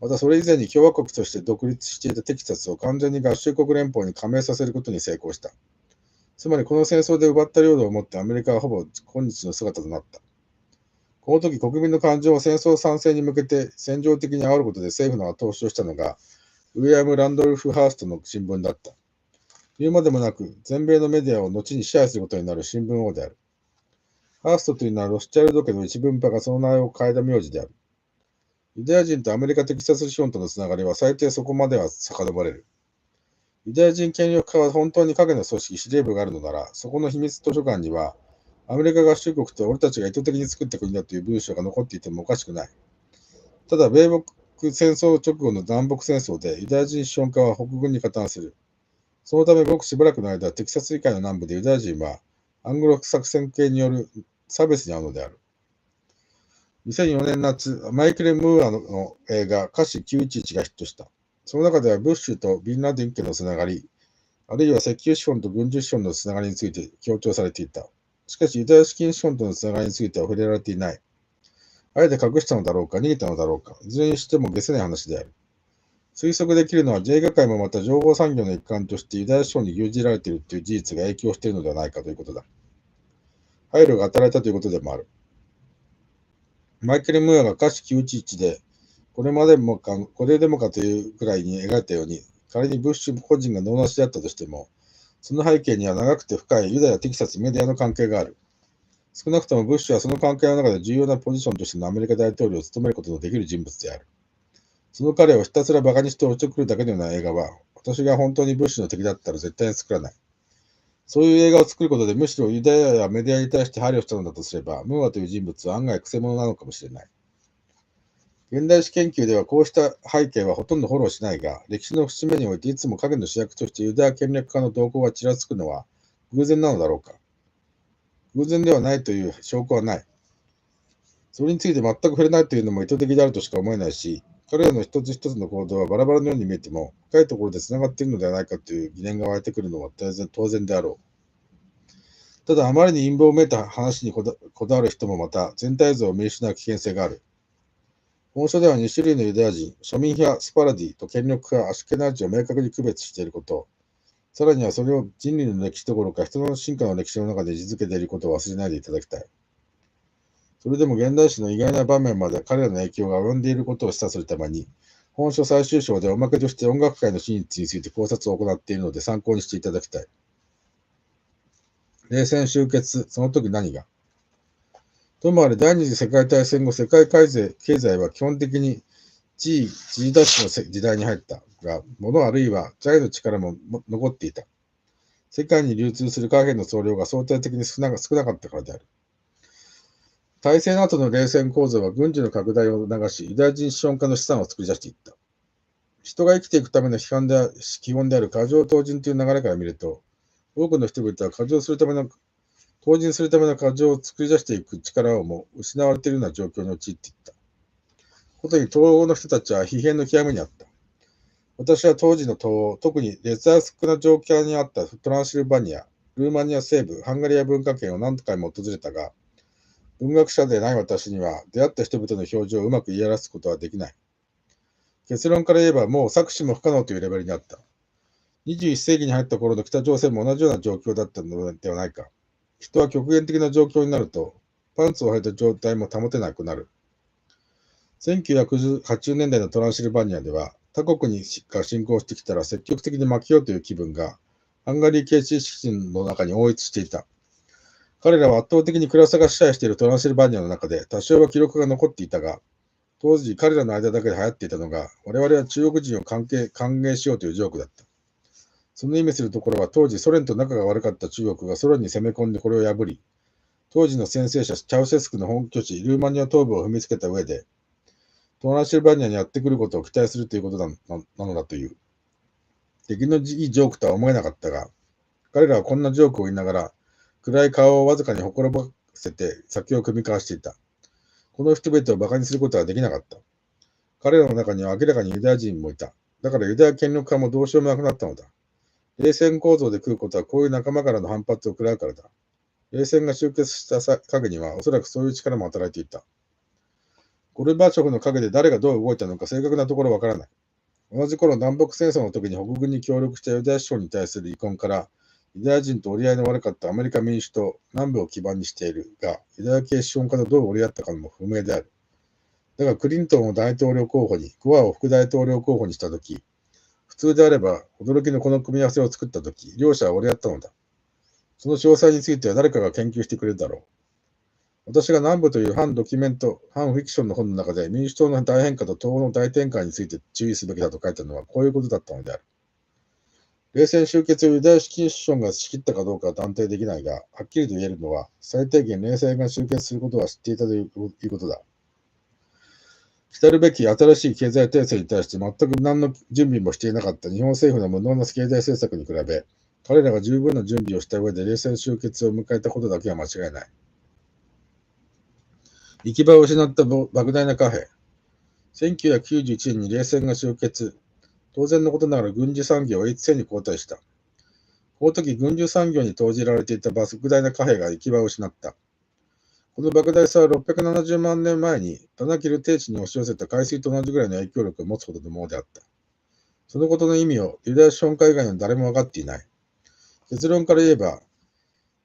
またそれ以前に共和国として独立していたテキサスを完全に合衆国連邦に加盟させることに成功した。つまりこの戦争で奪った領土をもってアメリカはほぼ今日の姿となった。この時国民の感情を戦争賛成に向けて戦場的に煽ることで政府の後押しをしたのがウィリアム・ランドルフ・ハーストの新聞だった。言うまでもなく全米のメディアを後に支配することになる新聞王である。ハーストというのはロスチャイルド家の一分派がその名を変えた名字である。ユダヤ人とアメリカテキサス資本とのつながりは最低そこまでは遡れる。ユダヤ人権力家は本当に影の組織、司令部があるのなら、そこの秘密図書館には、アメリカ合衆国と俺たちが意図的に作った国だという文章が残っていてもおかしくない。ただ、米北戦争直後の南北戦争でユダヤ人資本家は北軍に加担する。そのため、ごくしばらくの間、テキサス以外の南部でユダヤ人はアングロ作戦系による差別に遭うのである。2004年夏、マイケル・ムーアの映画歌詞911がヒットした。その中ではブッシュとビンラディン家のつながり、あるいは石油資本と軍需資本のつながりについて強調されていた。しかし、ユダヤ資金資本とのつながりについては触れられていない。あえて隠したのだろうか、逃げたのだろうか、いずれにしても解せない話である。推測できるのは、映画界もまた情報産業の一環としてユダヤ資本に牛耳られているという事実が影響しているのではないかということだ。配慮が与えられたということでもある。マイケル・ムーアが歌詞911で、これでもかというくらいに描いたように、仮にブッシュ個人が能なしであったとしても、その背景には長くて深いユダヤ・テキサスメディアの関係がある。少なくともブッシュはその関係の中で重要なポジションとしてのアメリカ大統領を務めることのできる人物である。その彼をひたすら馬鹿にして落ちてくるだけのような映画は、私が本当にブッシュの敵だったら絶対に作らない。そういう映画を作ることでむしろユダヤやメディアに対して配慮したのだとすれば、ムーアという人物は案外癖者なのかもしれない。現代史研究ではこうした背景はほとんどフォローしないが、歴史の節目においていつも影の主役としてユダヤ権力家の動向がちらつくのは偶然なのだろうか。偶然ではないという証拠はない。それについて全く触れないというのも意図的であるとしか思えないし、彼らの一つ一つの行動はバラバラのように見えても、深いところでつながっているのではないかという疑念が湧いてくるのは当然であろう。ただ、あまりに陰謀をめいた話にこだわる人もまた、全体像を見失う危険性がある。本書では2種類のユダヤ人、庶民派スパラディと権力派アシュケナージを明確に区別していること、さらにはそれを人類の歴史どころか人の進化の歴史の中で位置づけていることを忘れないでいただきたい。それでも現代史の意外な場面まで彼らの影響が及んでいることを示唆するために、本書最終章でおまけとして音楽界の真実について考察を行っているので参考にしていただきたい。冷戦終結、その時何がともあれ第二次世界大戦後、世界経済は基本的に地位奪取の時代に入ったが、物あるいは財の力も残っていた。世界に流通する貨幣の総量が相対的に少なかったからである。大戦後の冷戦構造は軍事の拡大を促し、ユダヤ人資本家の資産を作り出していった。人が生きていくための基本である過剰投人という流れから見ると、多くの人々は投人するための過剰を作り出していく力をも失われているような状況に陥っていった。ことに東欧の人たちは疲弊の極めにあった。私は当時の東欧、特に劣悪な状況にあったトランシルバニア、ルーマニア西部、ハンガリア文化圏を何回も訪れたが、文学者でない私には出会った人々の表情をうまく言い表すことはできない。結論から言えばもう搾取も不可能というレベルにあった。21世紀に入った頃の北朝鮮も同じような状況だったのではないか。人は極限的な状況になると、パンツを履いた状態も保てなくなる。1980年代のトランシルバニアでは、他国が侵攻してきたら積極的に負けようという気分が、ハンガリー系知識人の中に応一していた。彼らは圧倒的に暗さが支配しているトランシルバニアの中で多少は記録が残っていたが、当時彼らの間だけで流行っていたのが、我々は中国人を歓迎しようというジョークだった。その意味するところは当時ソ連と仲が悪かった中国がソ連に攻め込んでこれを破り、当時の専制者チャウシェスクの本拠地ルーマニア東部を踏みつけた上で、トランシルバニアにやってくることを期待するということなのだという。出来のいいジョークとは思えなかったが、彼らはこんなジョークを言いながら、暗い顔をわずかにほころばせて先を組み交わしていた。この人々を馬鹿にすることはできなかった。彼らの中には明らかにユダヤ人もいた。だからユダヤ権力化もどうしようもなくなったのだ。冷戦構造で食うことはこういう仲間からの反発を食らうからだ。冷戦が終結した陰にはおそらくそういう力も働いていた。ゴルバチョフの陰で誰がどう動いたのか正確なところわからない。同じ頃南北戦争の時に北軍に協力したユダヤ首相に対する遺恨から、ユダヤ人と折り合いの悪かったアメリカ民主党南部を基盤にしているが、ユダヤ系資本家とどう折り合ったかも不明である。だがクリントンを大統領候補に、ゴアを副大統領候補にしたとき、普通であれば驚きのこの組み合わせを作ったとき、両者は折り合ったのだ。その詳細については誰かが研究してくれるだろう。私が南部という反ドキュメント、反フィクションの本の中で民主党の大変化と党の大転換について注意すべきだと書いたのはこういうことだったのである。冷戦終結をユダヤ式首相が仕切ったかどうかは断定できないが、はっきりと言えるのは、最低限冷戦が終結することは知っていたということだ。来るべき新しい経済体制に対して全く何の準備もしていなかった日本政府の無能な経済政策に比べ、彼らが十分な準備をした上で冷戦終結を迎えたことだけは間違いない。行き場を失った莫大な貨幣。1991年に冷戦が終結。当然のことながら軍需産業は一斉に後退した。この時軍需産業に投じられていた莫大な貨幣が行き場を失った。この莫大さは670万年前にタナキル低地に押し寄せた海水と同じぐらいの影響力を持つほどのものであった。そのことの意味をユダヤ資本家以外の誰も分かっていない。結論から言えば、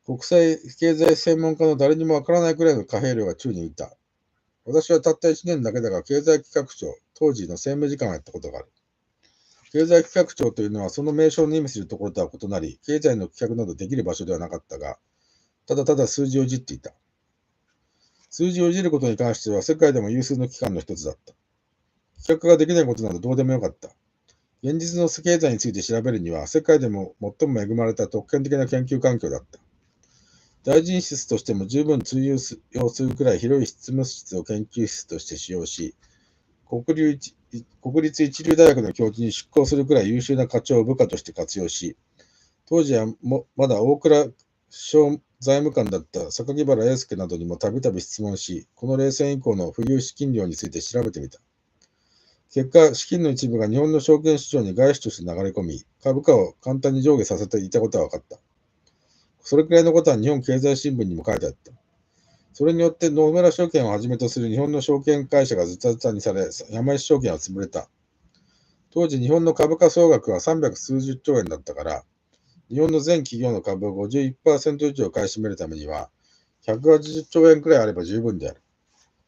国際経済専門家の誰にも分からないくらいの貨幣量が宙に浮いた。私はたった1年だけだが経済企画庁、当時の政務次官をやったことがある。経済企画庁というのはその名称の意味するところとは異なり、経済の企画などできる場所ではなかったが、ただただ数字をいじっていた。数字をいじることに関しては世界でも有数の機関の一つだった。企画ができないことなどどうでもよかった。現実の経済について調べるには世界でも最も恵まれた特権的な研究環境だった。大臣室としても十分通用するくらい広い執務室を研究室として使用し、国立一流大学の教授に出向するくらい優秀な課長を部下として活用し、当時はまだ大蔵省財務官だった榊原英介などにもたびたび質問し、この冷戦以降の浮遊資金量について調べてみた。結果、資金の一部が日本の証券市場に外資として流れ込み、株価を簡単に上下させていたことは分かった。それくらいのことは日本経済新聞にも書いてあった。それによって野村証券をはじめとする日本の証券会社がズタズタにされ、山石証券は潰れた。当時日本の株価総額は300数十兆円だったから、日本の全企業の株を 51% 以上買い占めるためには、180兆円くらいあれば十分である。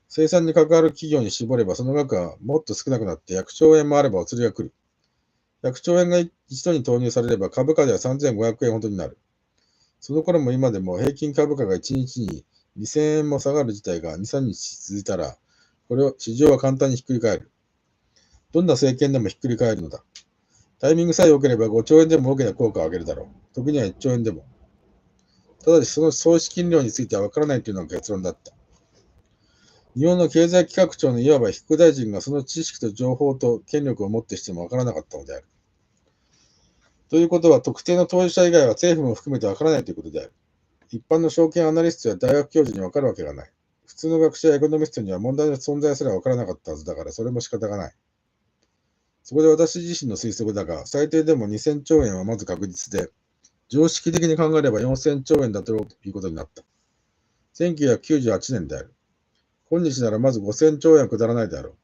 生産に関わる企業に絞ればその額はもっと少なくなって100兆円もあればお釣りが来る。100兆円が一度に投入されれば株価では3500円ほどになる。その頃も今でも平均株価が1日に2000円も下がる事態が2、3日続いたら、これを市場は簡単にひっくり返る。どんな政権でもひっくり返るのだ。タイミングさえ良ければ5兆円でも大きな効果を上げるだろう。時には1兆円でも。ただしその総資金量については分からないというのが結論だった。日本の経済企画庁のいわば副大臣がその知識と情報と権力を持ってしても分からなかったのである。ということは特定の当事者以外は政府も含めて分からないということである。一般の証券アナリストや大学教授に分かるわけがない。普通の学者やエコノミストには問題の存在すら分からなかったはずだからそれも仕方がない。そこで私自身の推測だが、最低でも2000兆円はまず確実で、常識的に考えれば4000兆円だということになった。1998年である。今日ならまず5000兆円はくだらないであろう。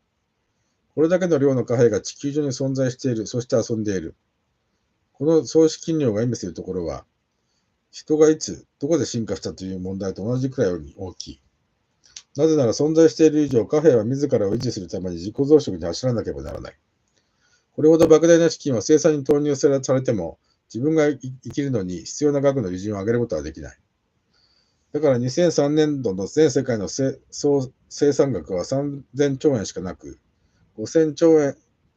これだけの量の貨幣が地球上に存在している、そして遊んでいる。この総資金量が意味するところは、人がいつ、どこで進化したという問題と同じくらい大きい。なぜなら存在している以上、貨幣は自らを維持するために自己増殖に走らなければならない。これほど莫大な資金は生産に投入されても、自分が生きるのに必要な額の利潤を上げることはできない。だから2003年度の全世界の総生産額は3000兆円しかなく、5000兆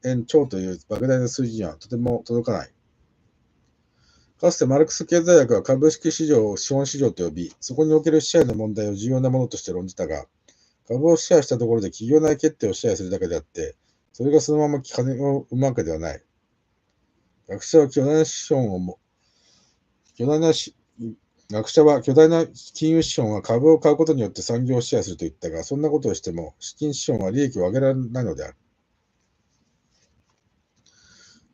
円超という莫大な数字にはとても届かない。かつてマルクス経済学は株式市場を資本市場と呼び、そこにおける支配の問題を重要なものとして論じたが、株を支配したところで企業内決定を支配するだけであって、それがそのまま金を生むわけではない。学者は巨大な金融資本は株を買うことによって産業を支配すると言ったが、そんなことをしても資金資本は利益を上げられないのである。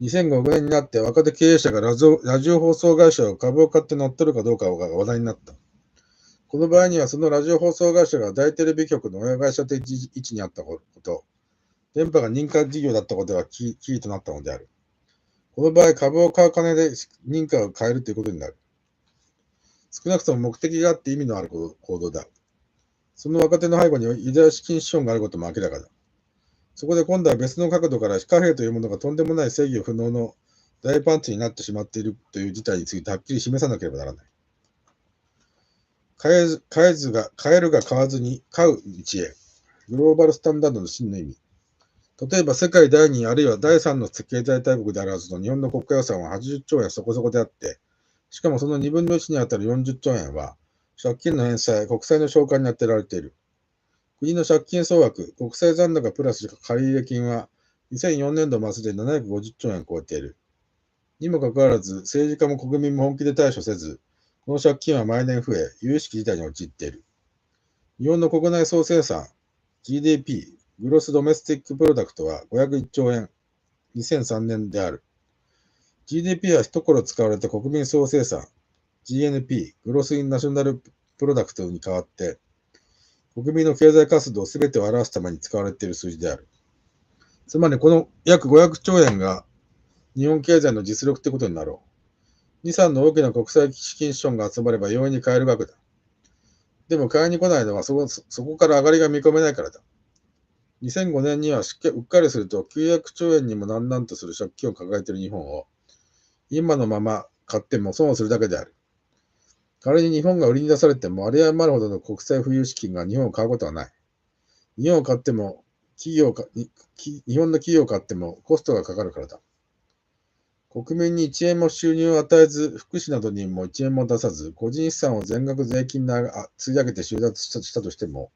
2005年になって若手経営者がラジオ放送会社を株を買って乗っ取るかどうかが話題になった。この場合にはそのラジオ放送会社が大テレビ局の親会社的位置にあったこと、電波が認可事業だったことがキーとなったのである。この場合、株を買う金で認可を変えるということになる。少なくとも目的があって意味のある行動だ。その若手の背後にユダヤ資金資本があることも明らかだ。そこで今度は別の角度から貨幣というものがとんでもない制御不能の大パンチになってしまっているという事態についてはっきり示さなければならない。買えるが買わずに買う道へ。グローバルスタンダードの真の意味。例えば世界第2位あるいは第3の経済大国であるはずの日本の国家予算は80兆円そこそこであって、しかもその2分の1にあたる40兆円は借金の返済、国債の償還に充てられている。国の借金総額、国債残高プラス借入金は2004年度末で750兆円を超えている。にもかかわらず、政治家も国民も本気で対処せず、この借金は毎年増え、有意識事態に陥っている。日本の国内総生産、GDP、グロスドメスティックプロダクトは501兆円、2003年である。GDP は一頃使われた国民総生産、GNP、グロスインナショナルプロダクトに代わって、国民の経済活動すべてを表すために使われている数字である。つまりこの約500兆円が日本経済の実力ってことになろう。2、3の大きな国際資金資本が集まれば容易に買える額だ。でも買いに来ないのはそこから上がりが見込めないからだ。2005年にはうっかりすると900兆円にもなんなんとする借金を抱えている日本を今のまま買っても損をするだけである。仮に日本が売りに出されてもあり余るほどの国際浮遊資金が日本を買うことはない。日本を買っても日本の企業を買ってもコストがかかるからだ。国民に1円も収入を与えず、福祉などにも1円も出さず、個人資産を全額税金で積み上げて収奪したとしても、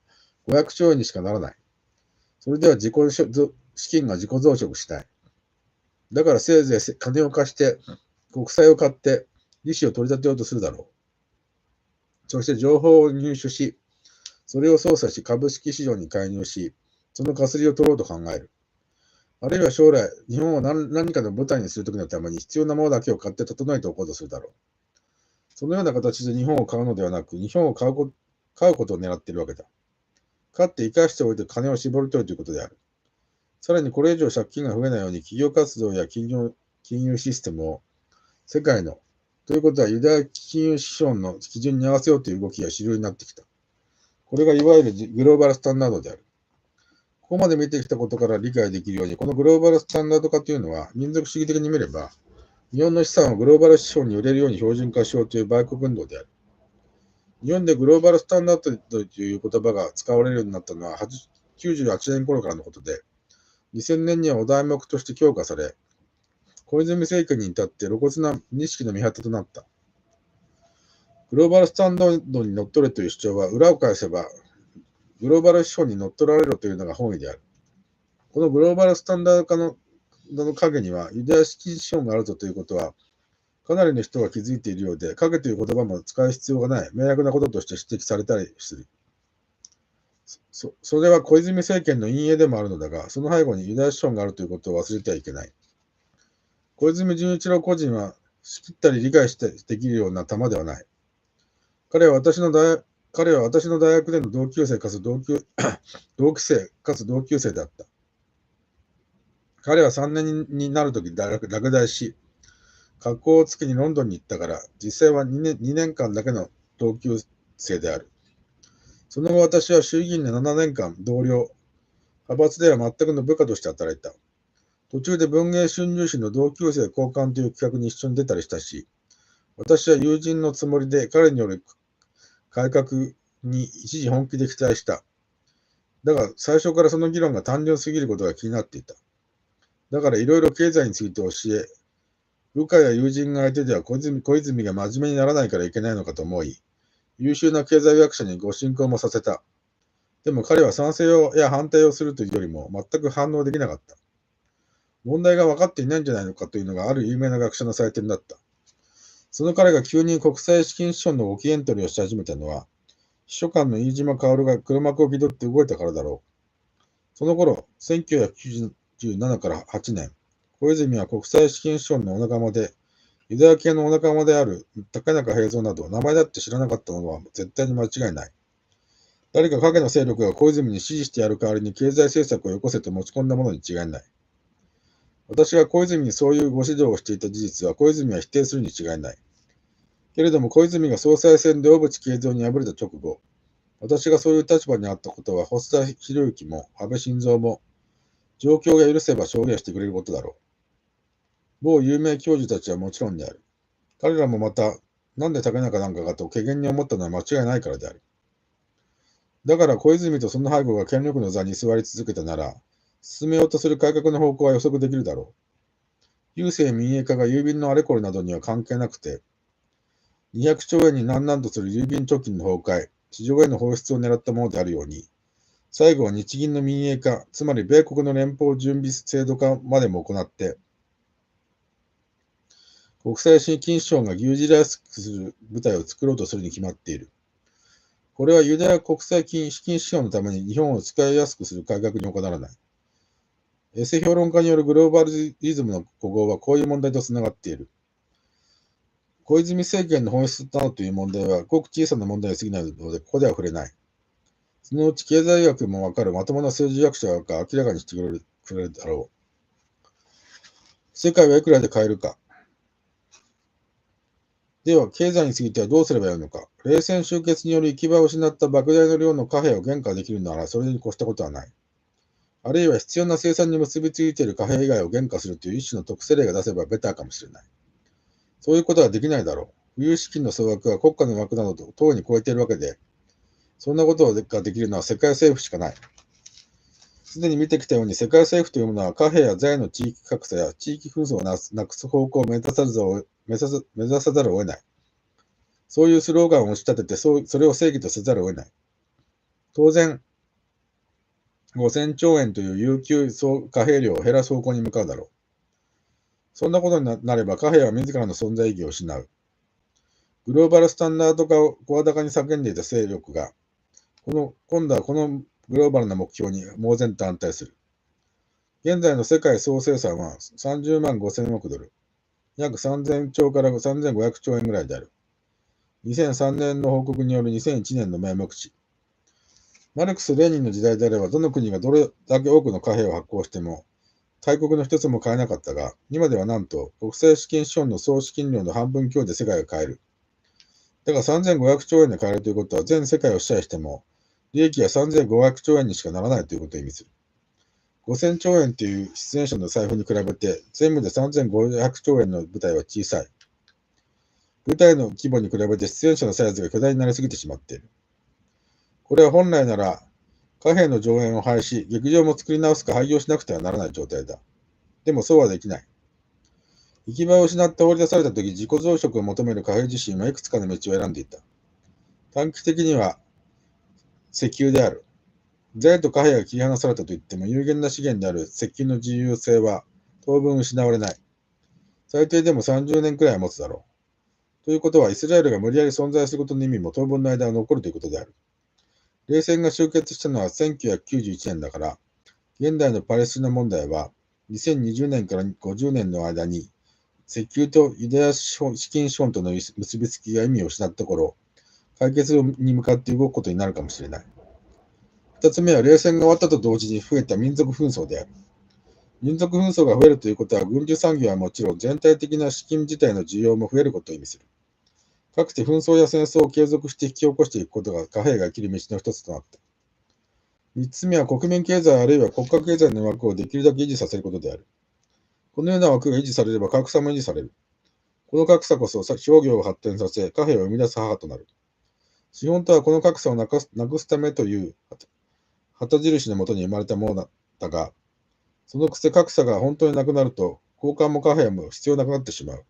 500兆円にしかならない。それでは資金が自己増殖しない。だからせいぜい金を貸して、国債を買って、利子を取り立てようとするだろう。そして情報を入手し、それを操作し株式市場に介入し、その稼ぎを取ろうと考える。あるいは将来、日本を何かの舞台にするときのために必要なものだけを買って整えておこうとするだろう。そのような形で日本を買うのではなく、日本を買うことを狙っているわけだ。買って生かしておいて金を絞り取るということである。さらにこれ以上借金が増えないように企業活動や金融システムを世界の、ということはユダヤ金融資本の基準に合わせようという動きが主流になってきた。これがいわゆるグローバルスタンダードである。ここまで見てきたことから理解できるように、このグローバルスタンダード化というのは、民族主義的に見れば、日本の資産をグローバル資本に売れるように標準化しようという売国運動である。日本でグローバルスタンダードという言葉が使われるようになったのは98年頃からのことで、2000年にはお題目として強化され、小泉政権に至って露骨な認の見旗となった。グローバルスタンダードに乗っ取れという主張は裏を返せば、グローバル資本に乗っ取られろというのが本意である。このグローバルスタンダード化の影にはユダヤ式資本があるぞということは、かなりの人が気づいているようで、影という言葉も使う必要がない明白なこととして指摘されたりする。それは小泉政権の陰影でもあるのだが、その背後にユダヤ資本があるということを忘れてはいけない。小泉純一郎個人は仕切ったり理解してできるような玉ではない。彼は私の大学での同期生かつ同級生であった。彼は3年になるとき落第し、格好をつけにロンドンに行ったから、実際は2年間だけの同級生である。その後私は衆議院で7年間同僚、派閥では全くの部下として働いた。途中で文藝春秋誌の同級生交換という企画に一緒に出たりしたし、私は友人のつもりで彼による改革に一時本気で期待した。だが最初からその議論が単純すぎることが気になっていた。だからいろいろ経済について教え、部下や友人が相手では小泉が真面目にならないからいけないのかと思い、優秀な経済学者にご進講もさせた。でも彼は賛成や反対をするというよりも全く反応できなかった。問題が分かっていないんじゃないのかというのがある有名な学者の採点だった。その彼が急に国際資金資本のご機嫌取りをし始めたのは、秘書官の飯島薫が黒幕を気取って動いたからだろう。その頃、1997から8年、小泉は国際資金資本のお仲間で、ユダヤ系のお仲間である竹中平蔵など、名前だって知らなかったものは絶対に間違いない。誰か影の勢力が小泉に支持してやる代わりに経済政策をよこせと持ち込んだものに違いない。私が小泉にそういうご指導をしていた事実は小泉は否定するに違いない。けれども小泉が総裁選で小渕恵三に敗れた直後、私がそういう立場にあったことは、細田博之も安倍晋三も、状況が許せば証言してくれることだろう。某有名教授たちはもちろんである。彼らもまた、なんで竹中なんかがと怪げに思ったのは間違いないからである。だから小泉とその背後が権力の座に座り続けたなら、進めようとする改革の方向は予測できるだろう。郵政民営化が郵便のあれこれなどには関係なくて、200兆円に何々とする郵便貯金の崩壊、市場への放出を狙ったものであるように、最後は日銀の民営化、つまり米国の連邦準備制度化までも行って、国際資金資本が牛耳りやすくする舞台を作ろうとするに決まっている。これはユダヤ国際資金資本のために日本を使いやすくする改革に他ならない。エセ評論家によるグローバリズムの古豪はこういう問題とつながっている。小泉政権の本質などという問題はごく小さな問題に過ぎないので、ここでは触れない。そのうち経済学もわかるまともな政治学者が明らかにしてくれるだろう。世界はいくらで買えるか。では、経済についてはどうすればよいのか。冷戦終結による行き場を失った莫大な量の貨幣を原価できるなら、それに越したことはない。あるいは必要な生産に結びついている貨幣以外を原価するという一種の特性例が出せばベターかもしれない。そういうことはできないだろう。富裕資金の総額は国家の枠などと等に超えているわけで、そんなことができるのは世界政府しかない。すでに見てきたように世界政府というものは貨幣や財の地域格差や地域紛争をなくす方向を目指さざるを得ない。そういうスローガンを押し立ててそれを正義とせざるを得ない。当然、5000兆円という有給貨幣量を減らす方向に向かうだろう。そんなことになれば貨幣は自らの存在意義を失う。グローバルスタンダード化を声高に叫んでいた勢力が、今度はこのグローバルな目標に猛然と反対する。現在の世界総生産は30万5000億ドル、約3000兆から3500兆円ぐらいである。2003年の報告による2001年の名目値。マルクス・レーニンの時代であれば、どの国がどれだけ多くの貨幣を発行しても、大国の一つも買えなかったが、今ではなんと、国際資金資本の総資金量の半分強で世界が買える。だが3500兆円で買えるということは、全世界を支配しても、利益は3500兆円にしかならないということを意味する。5000兆円という出演者の財布に比べて、全部で3500兆円の舞台は小さい。舞台の規模に比べて出演者のサイズが巨大になりすぎてしまっている。これは本来なら、貨幣の上演を廃止、劇場も作り直すか廃業しなくてはならない状態だ。でもそうはできない。行き場を失って放り出されたとき、自己増殖を求める貨幣自身はいくつかの道を選んでいた。短期的には石油である。財と貨幣が切り離されたといっても有限な資源である石油の自由性は当分失われない。最低でも30年くらいは持つだろう。ということは、イスラエルが無理やり存在することの意味も当分の間は残るということである。冷戦が終結したのは1991年だから、現代のパレスチナ問題は2020年から50年の間に石油とユダヤ資金資本との結びつきが意味を失った頃、解決に向かって動くことになるかもしれない。二つ目は冷戦が終わったと同時に増えた民族紛争である。民族紛争が増えるということは軍需産業はもちろん全体的な資金自体の需要も増えることを意味する。かつて紛争や戦争を継続して引き起こしていくことが貨幣が生きる道の一つとなった。三つ目は国民経済あるいは国家経済の枠をできるだけ維持させることである。このような枠が維持されれば格差も維持される。この格差こそ商業を発展させ、貨幣を生み出す母となる。資本とはこの格差をなくすためという旗印のもとに生まれたものだったが、そのくせ格差が本当になくなると、交換も貨幣も必要なくなってしまう。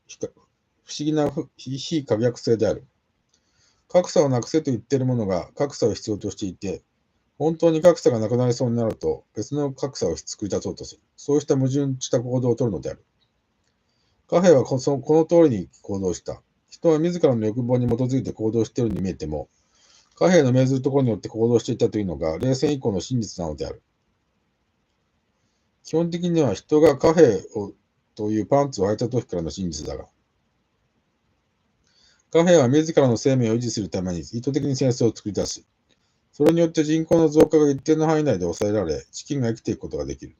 不思議な非可逆性である。格差をなくせと言っている者が格差を必要としていて、本当に格差がなくなりそうになると、別の格差を作り出そうとする。そうした矛盾した行動を取るのである。貨幣はこの通りに行動した。人は自らの欲望に基づいて行動しているように見えても、貨幣の命ずるところによって行動していたというのが、冷戦以降の真実なのである。基本的には人が貨幣というパンツを履いた時からの真実だが、貨幣は自らの生命を維持するために意図的に戦争を作り出し、それによって人口の増加が一定の範囲内で抑えられ、資金が生きていくことができる。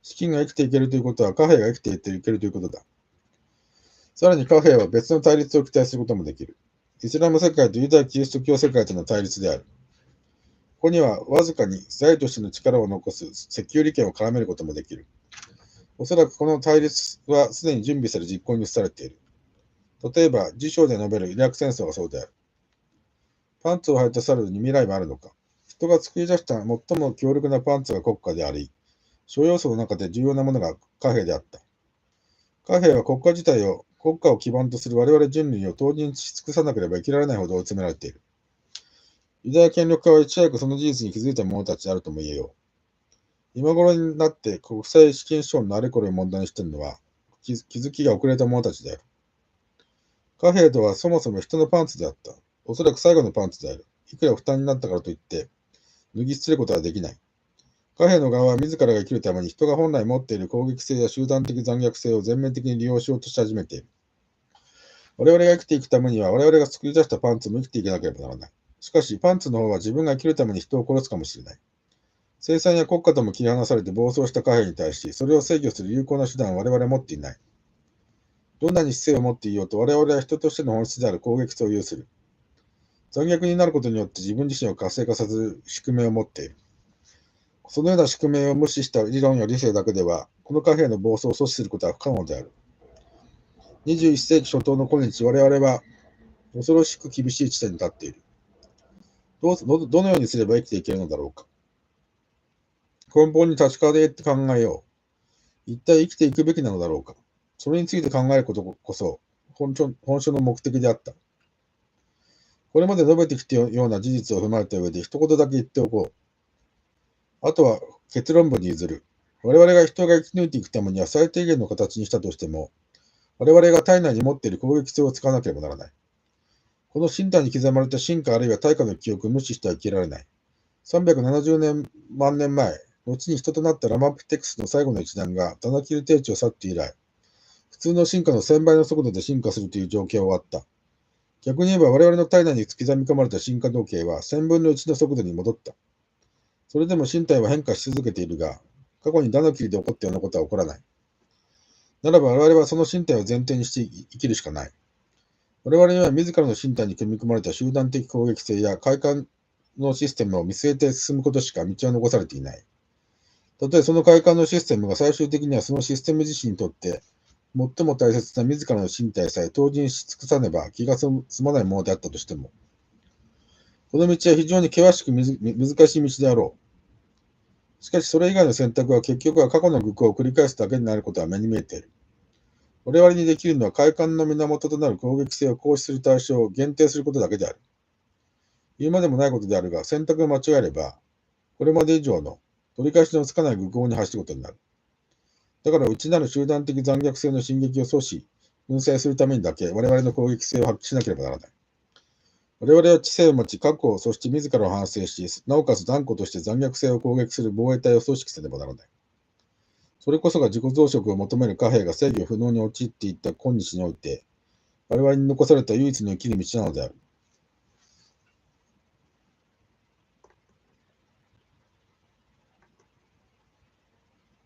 資金が生きていけるということは貨幣が生きていけるということだ。さらに貨幣は別の対立を期待することもできる。イスラム世界とユダヤキリスト教世界との対立である。ここにはわずかに財としての力を残す石油利権を絡めることもできる。おそらくこの対立はすでに準備され実行に移されている。例えば、辞書で述べるイラク戦争がそうである。パンツを履いた猿に未来もあるのか。人が作り出した最も強力なパンツが国家であり、諸要素の中で重要なものが貨幣であった。貨幣は国家自体を、国家を基盤とする我々人類を当人し尽くさなければ生きられないほど追い詰められている。ユダヤ権力家はいち早くその事実に気づいた者たちであるとも言えよう。今頃になって国際資金資本のあれこれを問題にしているのは、気づきが遅れた者たちである。貨幣とはそもそも人のパンツであった。おそらく最後のパンツである。いくら負担になったからといって、脱ぎ捨てることはできない。貨幣の側は自らが生きるために人が本来持っている攻撃性や集団的残虐性を全面的に利用しようとし始めている。我々が生きていくためには我々が作り出したパンツも生きていかなければならない。しかし、パンツの方は自分が生きるために人を殺すかもしれない。生産や国家とも切り離されて暴走した貨幣に対し、それを制御する有効な手段を我々は持っていない。どんなに姿勢を持っていようと我々は人としての本質である攻撃性を有する。残虐になることによって自分自身を活性化させる宿命を持っている。そのような宿命を無視した理論や理性だけでは、この貨幣の暴走を阻止することは不可能である。21世紀初頭の今日、我々は恐ろしく厳しい地点に立っている。どのようにすれば生きていけるのだろうか。根本に立ち返って考えよう。一体生きていくべきなのだろうか。それについて考えることこそ本書の目的であった。これまで述べてきたような事実を踏まえた上で一言だけ言っておこう。あとは結論文に譲る。我々が人が生き抜いていくためには最低限の形にしたとしても、我々が体内に持っている攻撃性を使わなければならない。この身体に刻まれた進化あるいは対価の記憶を無視しては生きられない。370万年前、後に人となったラマプテクスの最後の一団がダナキル低地を去って以来、普通の進化の1000倍の速度で進化するという状況は終わった。逆に言えば我々の体内に刻み込まれた進化時計は1000分の1の速度に戻った。それでも身体は変化し続けているが、過去にダナキルで起こったようなことは起こらない。ならば我々はその身体を前提にして生きるしかない。我々には自らの身体に組み込まれた集団的攻撃性や快感のシステムを見据えて進むことしか道は残されていない。たとえその快感のシステムが最終的にはそのシステム自身にとって最も大切な自らの身体さえ当人し尽くさねば気が済まないものであったとしても、この道は非常に険しく難しい道であろう。しかしそれ以外の選択は結局は過去の愚行を繰り返すだけになることは目に見えている。我々にできるのは快感の源となる攻撃性を行使する対象を限定することだけである。言うまでもないことであるが、選択を間違えれば、これまで以上の取り返しのつかない愚行に走ることになる。だから内なる集団的残虐性の進撃を阻止、粉砕するためにだけ我々の攻撃性を発揮しなければならない。我々は知性を持ち、過去を、そして自らを反省し、なおかつ断固として残虐性を攻撃する防衛隊を組織せねばならない。それこそが自己増殖を求める貨幣が制御不能に陥っていった今日において、我々に残された唯一の生きる道なのである。